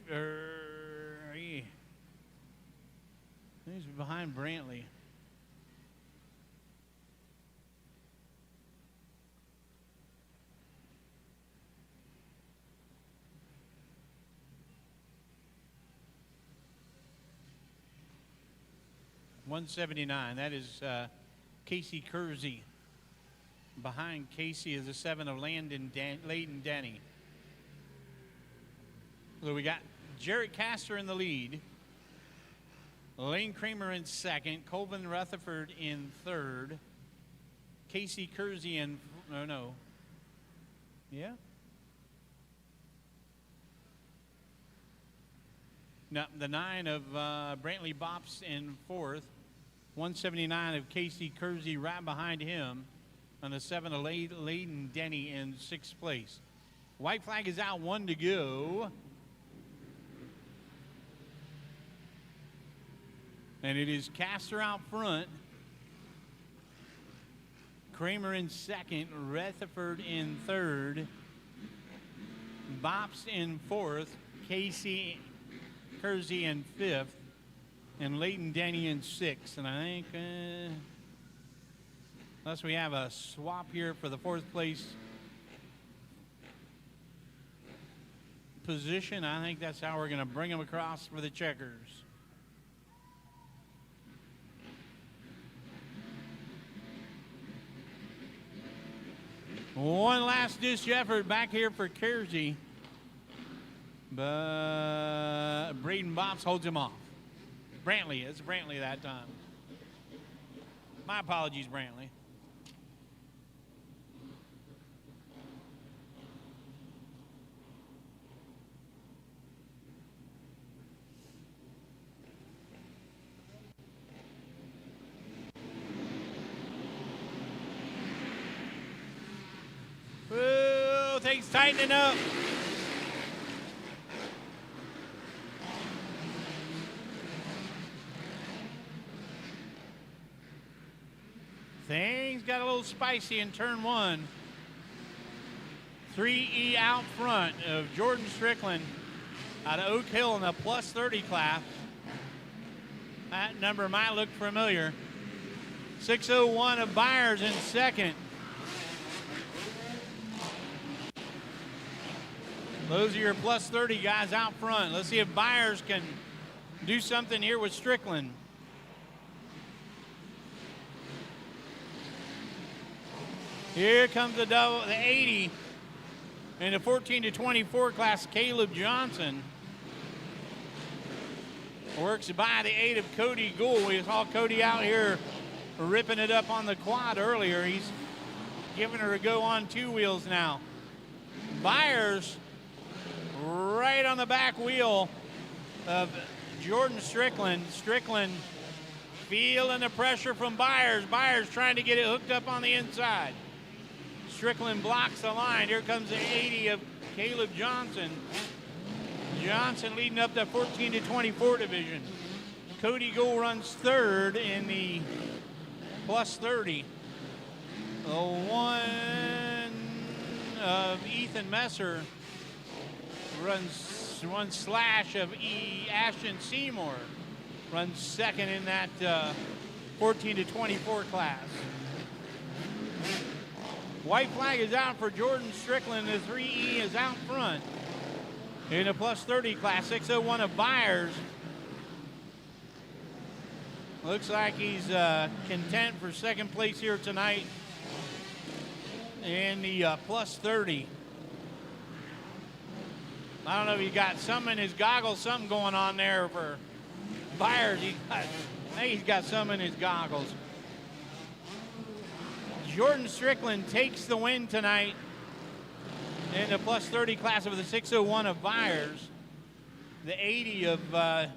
who's behind Brantley? $179. That is Casey Kersey. Behind Casey is the 7 of Layden Denny. So we got Jarrett Castor in the lead. Elaine Kramer in second. Colvin Rutherford in third. Casey Kersey in, oh no. Yeah? No, the 9 of Brantley Bops in 4th. 179 of Casey Kersey right behind him. And the 7 of Layden Denny in 6th place. White flag is out, 1 to go. And it is Castor out front. Kramer in 2nd. Rutherford in 3rd. Bops in 4th. Casey Kersey in 5th. And Layden Denny in 6th. And I think, unless we have a swap here for the 4th place position, I think that's how we're going to bring them across for the checkers. One last ditch effort back here for Kersey. But Braden Bops holds him off. Brantley, it's Brantley that time. My apologies, Brantley. Whoa, things tightening up. Things got a little spicy in turn 1. 3E out front of Jordan Strickland out of Oak Hill in the plus 30 class. That number might look familiar. 601 of Byers in 2nd. Those are your plus 30 guys out front. Let's see if Byers can do something here with Strickland. Here comes the 80 in the 14 to 24 class, Caleb Johnson. Works by the 8 of Cody Gould. We saw Cody out here ripping it up on the quad earlier. He's giving her a go on 2 wheels now. Byers right on the back wheel of Jordan Strickland. Strickland feeling the pressure from Byers. Byers trying to get it hooked up on the inside. Strickland blocks the line. Here comes the 80 of Caleb Johnson. Johnson leading up the 14 to 24 division. Cody Gould runs 3rd in the plus 30. The 1 of Ethan Messer runs 1 slash of Ashton Seymour. Runs 2nd in that 14 to 24 class. White flag is out for Jordan Strickland. The 3E is out front in the plus 30 class. 601 of Byers. Looks like he's content for 2nd place here tonight in the plus 30. I don't know if he got something in his goggles, something going on there for Byers. I think he's got some in his goggles. Jordan Strickland takes the win tonight in the plus 30 class of the 601 of Byers. The 80 of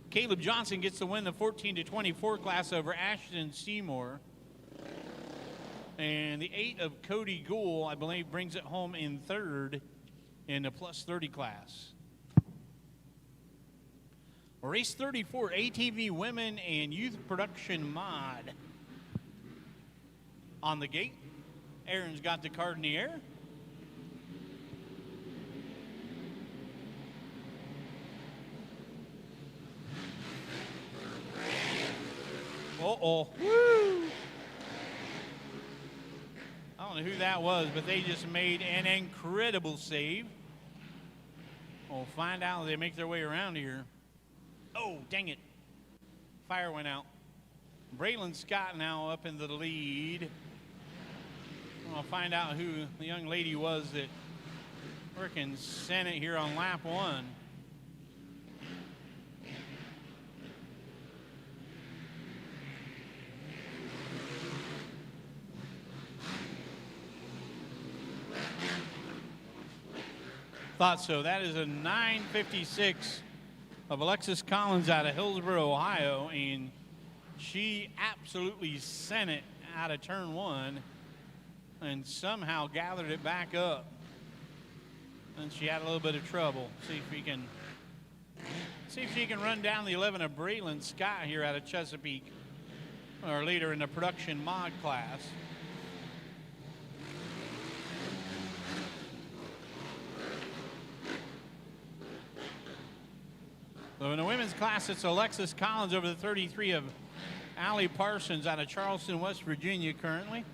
Caleb Johnson gets the win, the 14 to 24 class over Ashton Seymour. And the 8 of Cody Gould, I believe, brings it home in 3rd in the plus 30 class. Race 34, ATV Women and Youth Production Mod. On the gate, Aaron's got the card in the air. Uh-oh. Woo! I don't know who that was, but they just made an incredible save. We'll find out as they make their way around here. Oh, dang it. Fire went out. Braylon Scott now up into the lead. I'll find out who the young lady was that frickin' sent it here on lap 1. Thought so. That is a 9:56 of Alexis Collins out of Hillsboro, Ohio, and she absolutely sent it out of turn one and somehow gathered it back up. And she had a little bit of trouble. See if she can run down the 11 of Braylon Scott here out of Chesapeake, our leader in the production mod class. So in the women's class, it's Alexis Collins over the 33 of Allie Parsons out of Charleston, West Virginia currently.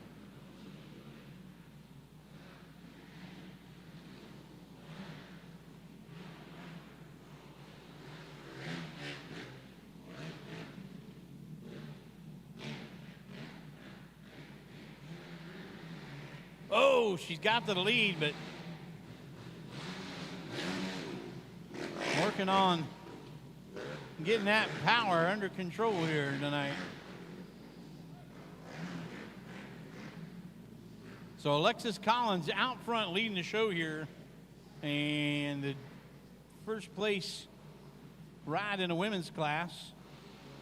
Oh, she's got the lead, but working on getting that power under control here tonight. So Alexis Collins out front leading the show here. And the first place ride in the women's class.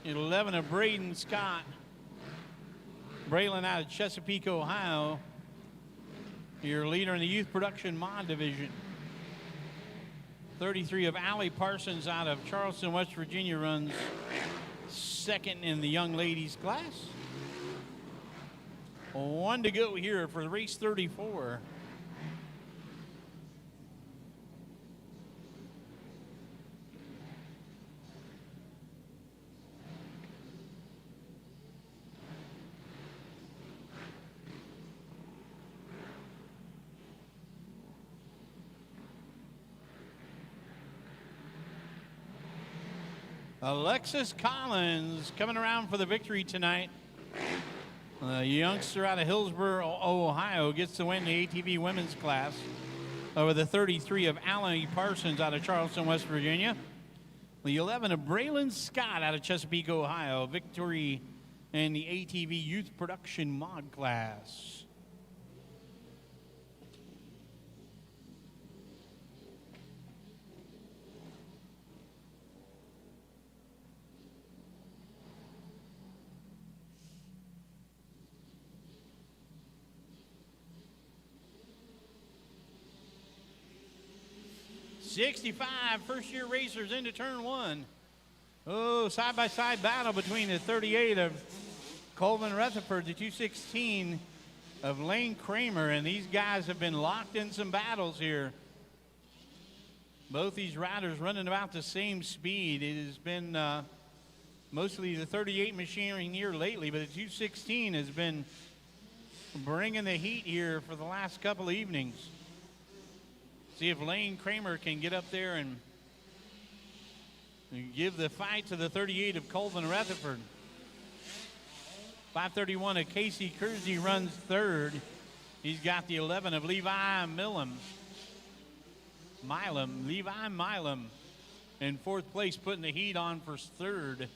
11 of Braden Scott. Braylon out of Chesapeake, Ohio. Your leader in the youth production mod division. 33 of Allie Parsons out of Charleston, West Virginia runs second in the young ladies class. One to go here for race 34. Alexis Collins coming around for the victory tonight. The youngster out of Hillsboro, Ohio, gets to win the ATV women's class over the 33 of Allie Parsons out of Charleston, West Virginia. The 11 of Braylon Scott out of Chesapeake, Ohio, victory in the ATV youth production mod class. '65 first-year racers into turn one. Oh, side-by-side battle between the 38 of Colvin Rutherford, the 216 of Lane Kramer, and these guys have been locked in some battles here. Both these riders running about the same speed. It has been mostly the 38 machinery here lately, but the 216 has been bringing the heat here for the last couple of evenings. See if Lane Kramer can get up there and give the fight to the 38 of Colvin Rutherford. 531 of Casey Kersey runs third. He's got the 11 of Levi Milam in fourth place, putting the heat on for third.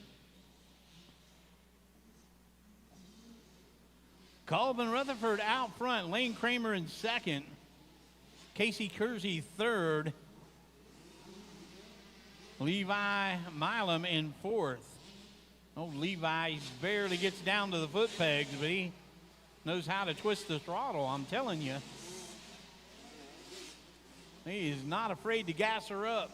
Colvin Rutherford out front, Lane Kramer in second. Casey Kersey third. Levi Milam in fourth. Oh, Levi barely gets down to the foot pegs, but he knows how to twist the throttle, I'm telling you. He is not afraid to gas her up.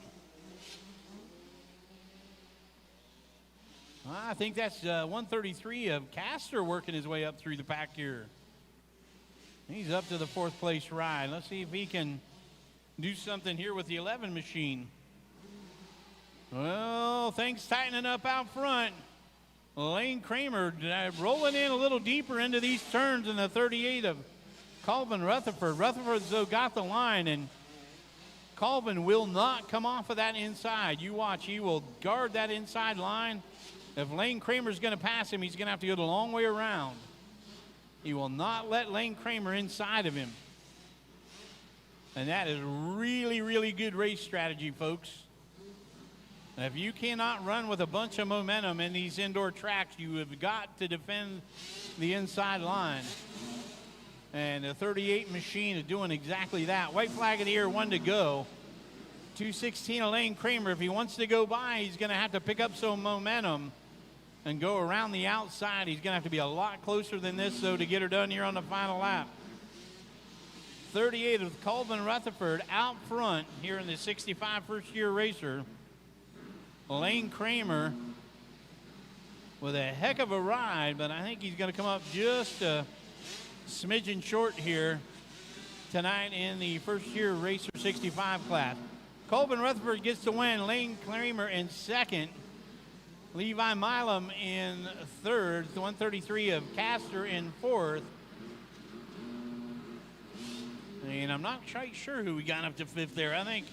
I think that's 133 of Castor working his way up through the pack here. He's up to the fourth place ride. Let's see if he can do something here with the 11 machine. Well, things tightening up out front. Lane Kramer rolling in a little deeper into these turns than the 38 of Colvin Rutherford. Rutherford's, though, got the line, and Colvin will not come off of that inside. You watch, he will guard that inside line. If Lane Kramer's going to pass him, he's going to have to go the long way around. He will not let Lane Kramer inside of him. And that is really, really good race strategy, folks. If you cannot run with a bunch of momentum in these indoor tracks, you have got to defend the inside line. And the 38 machine is doing exactly that. White flag of the air, one to go. 2:16 Lane Kramer. If he wants to go by, he's going to have to pick up some momentum and go around the outside. He's going to have to be a lot closer than this, though, to get her done here on the final lap. 38 of Colvin Rutherford out front here in the 65 first-year racer. Lane Kramer with a heck of a ride, but I think he's going to come up just a smidgen short here tonight in the first-year racer 65 class. Colvin Rutherford gets the win. Lane Kramer in second. Levi Milam in third. The 133 of Castor in fourth. And I'm not quite sure who we got up to fifth there. I think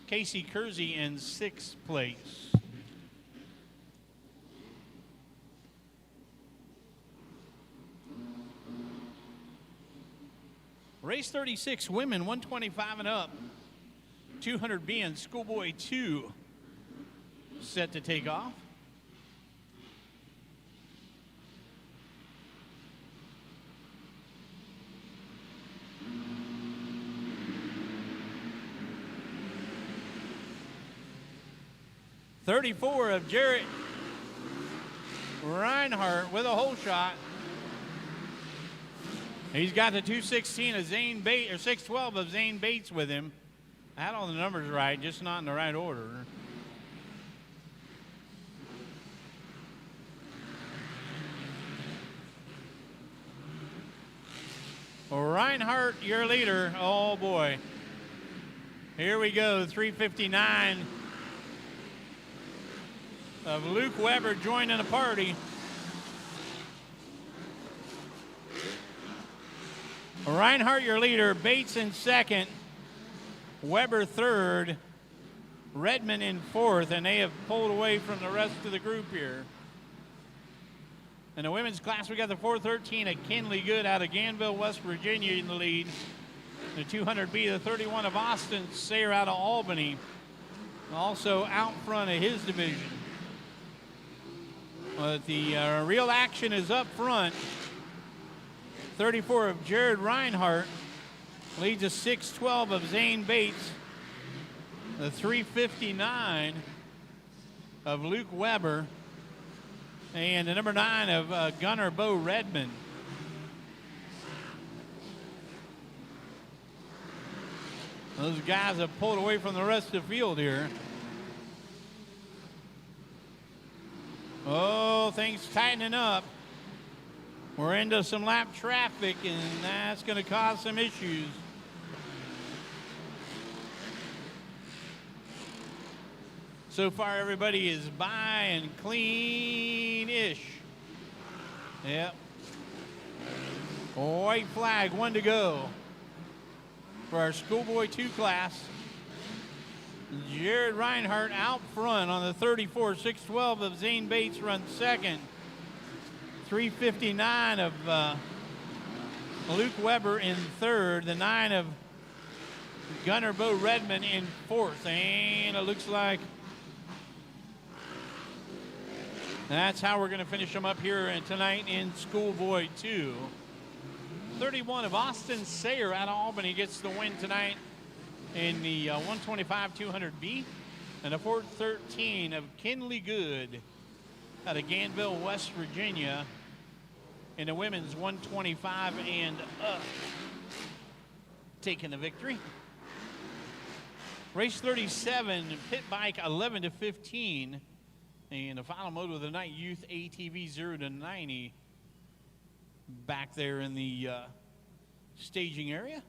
Casey Kersey in sixth place. Race 36, women 125 and up. 200B and Schoolboy 2 set to take off. .34 of Jarrett Reinhardt with a hole shot. He's got the 2:16 of Zane Bates, or 6:12 of Zane Bates with him. I had all the numbers right, just not in the right order. Reinhardt, your leader. Oh boy. Here we go, 3:59 of Luke Weber joining the party. Reinhardt, your leader. Bates in second. Weber third. Redmond in fourth, and they have pulled away from the rest of the group here. In the women's class, we got the 413 of Kinley Good out of Ganville, West Virginia in the lead. The 200B, the 31 of Austin Sayer out of Albany, also out front of his division. But the real action is up front. 34 of Jared Reinhardt leads a 6:12 of Zane Bates. The 3:59 of Luke Weber. And the number 9 of Gunnar Bo Redmond. Those guys have pulled away from the rest of the field here. Oh, things tightening up. We're into some lap traffic, and that's going to cause some issues. So far, everybody is by and clean-ish. Yep. White flag, 1 to go for our Schoolboy 2 class. Jared Reinhardt out front on the 34, 6:12 of Zane Bates runs second. 3:59 of Luke Weber in third. The 9 of Gunnar Bo Redmond in fourth. And it looks like that's how we're going to finish them up here tonight in Schoolboy 2. 31 of Austin Sayer out of Albany gets the win tonight in the 125 200B. And a 413 of Kinley Good out of Ganville, West Virginia in the women's 125 and up, taking the victory. Race 37, pit bike 11 to 15. And the final moto of the night, youth ATV 0 to 90, back there in the staging area.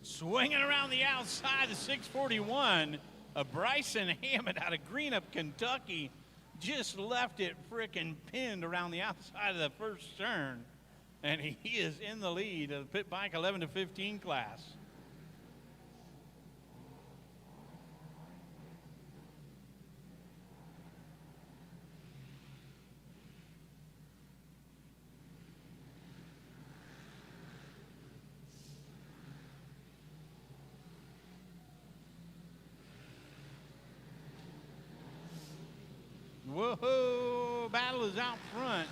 Swinging around the outside, the 641 of Bryson Hammond out of Greenup, Kentucky. Just left it frickin' pinned around the outside of the first turn. And he is in the lead of the pit bike 11 to 15 class. Whoa, battle is out front.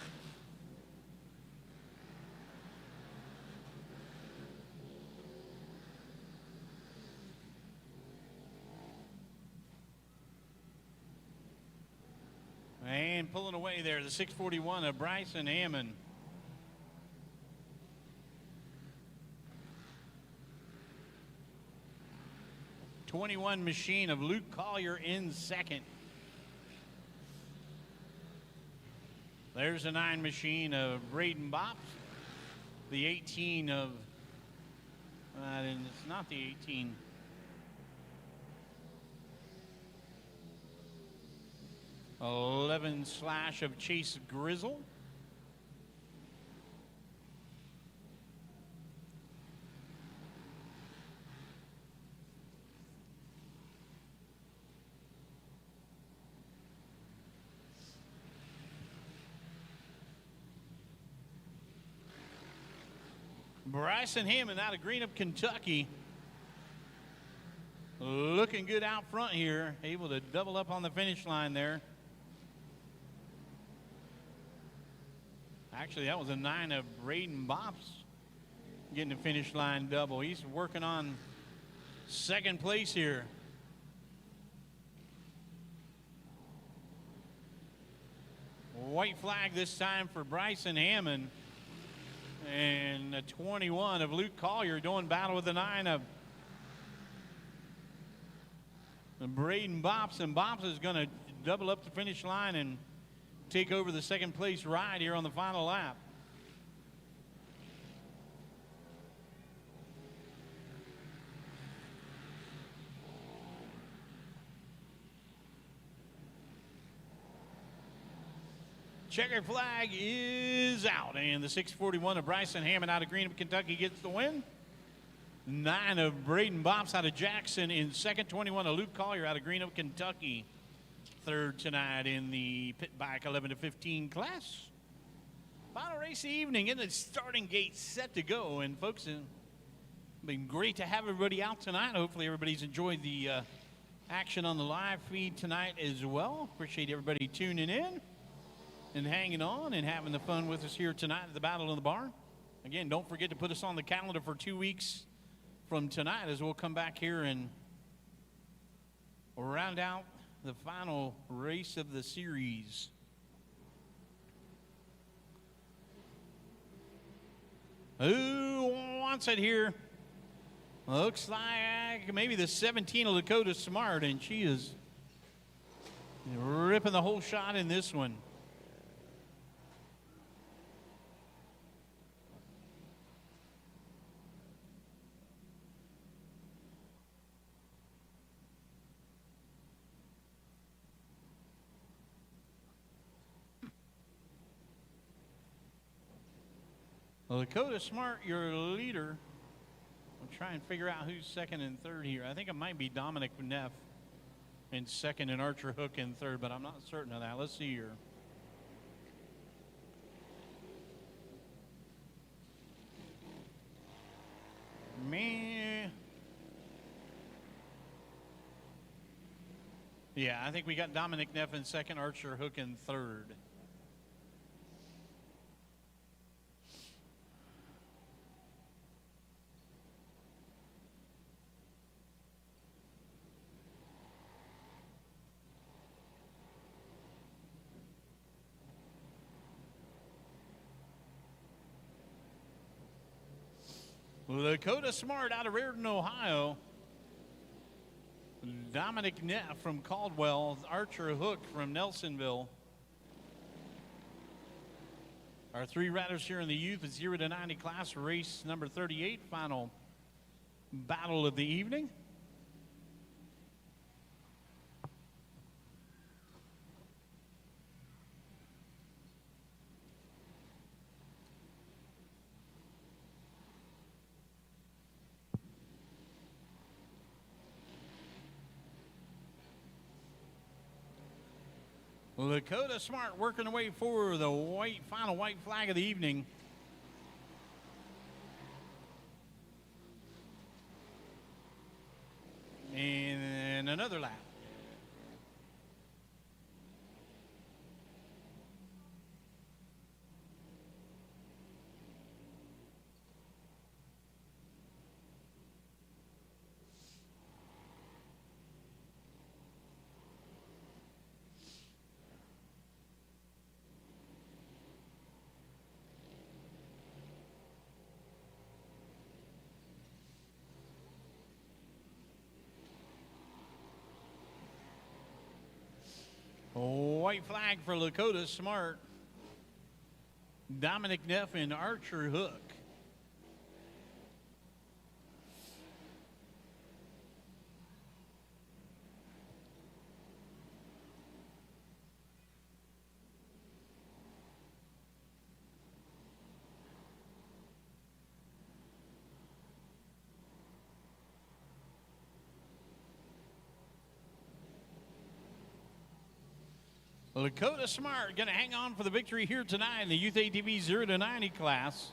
And pulling away there, the 641 of Bryson Hammond. '21 machine of Luke Collier in second. There's a 9 machine of Braden Bops. The 18 of, and it's not the 18. // of Chase Grizzle. Bryson Hammond out of Greenup, Kentucky. Looking good out front here. Able to double up on the finish line there. Actually, that was a 9 of Braden Bops getting the finish line double. He's working on second place here. White flag this time for Bryson Hammond. And a 21 of Luke Collier doing battle with the 9 of Braden Bops. And Bops is going to double up the finish line and take over the second place ride here on the final lap. Checker flag is out, and the 641 of Bryson Hammond out of Greenup, Kentucky gets the win. 9 of Braden Bops out of Jackson in second. 21 of Luke Collier out of Greenup, Kentucky. Third tonight in the pit bike 11 to 15 class. Final race of the evening, and the starting gate set to go. And folks, it's been great to have everybody out tonight. Hopefully everybody's enjoyed the action on the live feed tonight as well. Appreciate everybody tuning in and hanging on and having the fun with us here tonight at the Battle in the Barn. Again, don't forget to put us on the calendar for 2 weeks from tonight as we'll come back here and round out the final race of the series. Who wants it here? Looks like maybe the 17 of Dakota Smart, and she is ripping the whole shot in this one. Well, Dakota Smart, your leader. We'll try and figure out who's second and third here. I think it might be Dominic Neff in second and Archer Hook in third, but I'm not certain of that. Let's see here. Man. Yeah, I think we got Dominic Neff in second, Archer Hook in third. Dakota Smart out of Reardon, Ohio. Dominic Neff from Caldwell. Archer Hook from Nelsonville. Our 3 riders here in the youth 0 to 90 class, race number 38, final battle of the evening. Dakota Smart working away for the final white flag of the evening. And another lap. white flag for Lakota Smart, Dominic Neff, and Archer Hook. Lakota Smart going to hang on for the victory here tonight in the Youth ATV 0 to 90 class.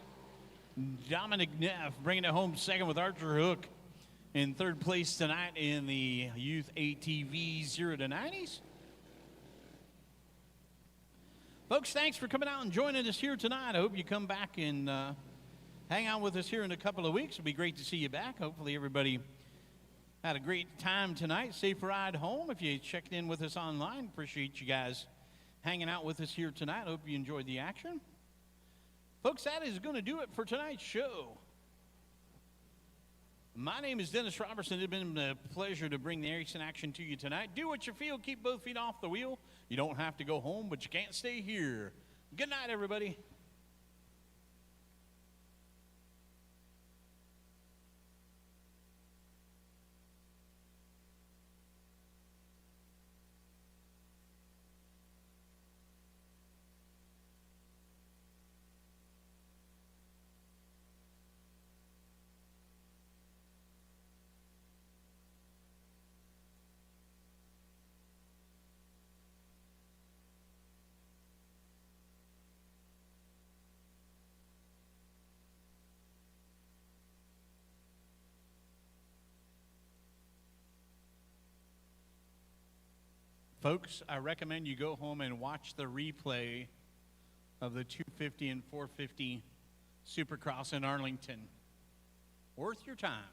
Dominic Neff bringing it home second with Archer Hook in third place tonight in the Youth ATV 0 to 90s. Folks, thanks for coming out and joining us here tonight. I hope you come back and hang out with us here in a couple of weeks. It'll be great to see you back. Hopefully everybody had a great time tonight. Safe ride home. If you checked in with us online, appreciate you guys hanging out with us here tonight. Hope you enjoyed the action. Folks, that is going to do it for tonight's show. My name is Dennis Robertson. It's been a pleasure to bring the racing action to you tonight. Do what you feel. Keep both feet off the wheel. You don't have to go home, but you can't stay here. Good night, everybody. Folks, I recommend you go home and watch the replay of the 250 and 450 Supercross in Arlington. Worth your time.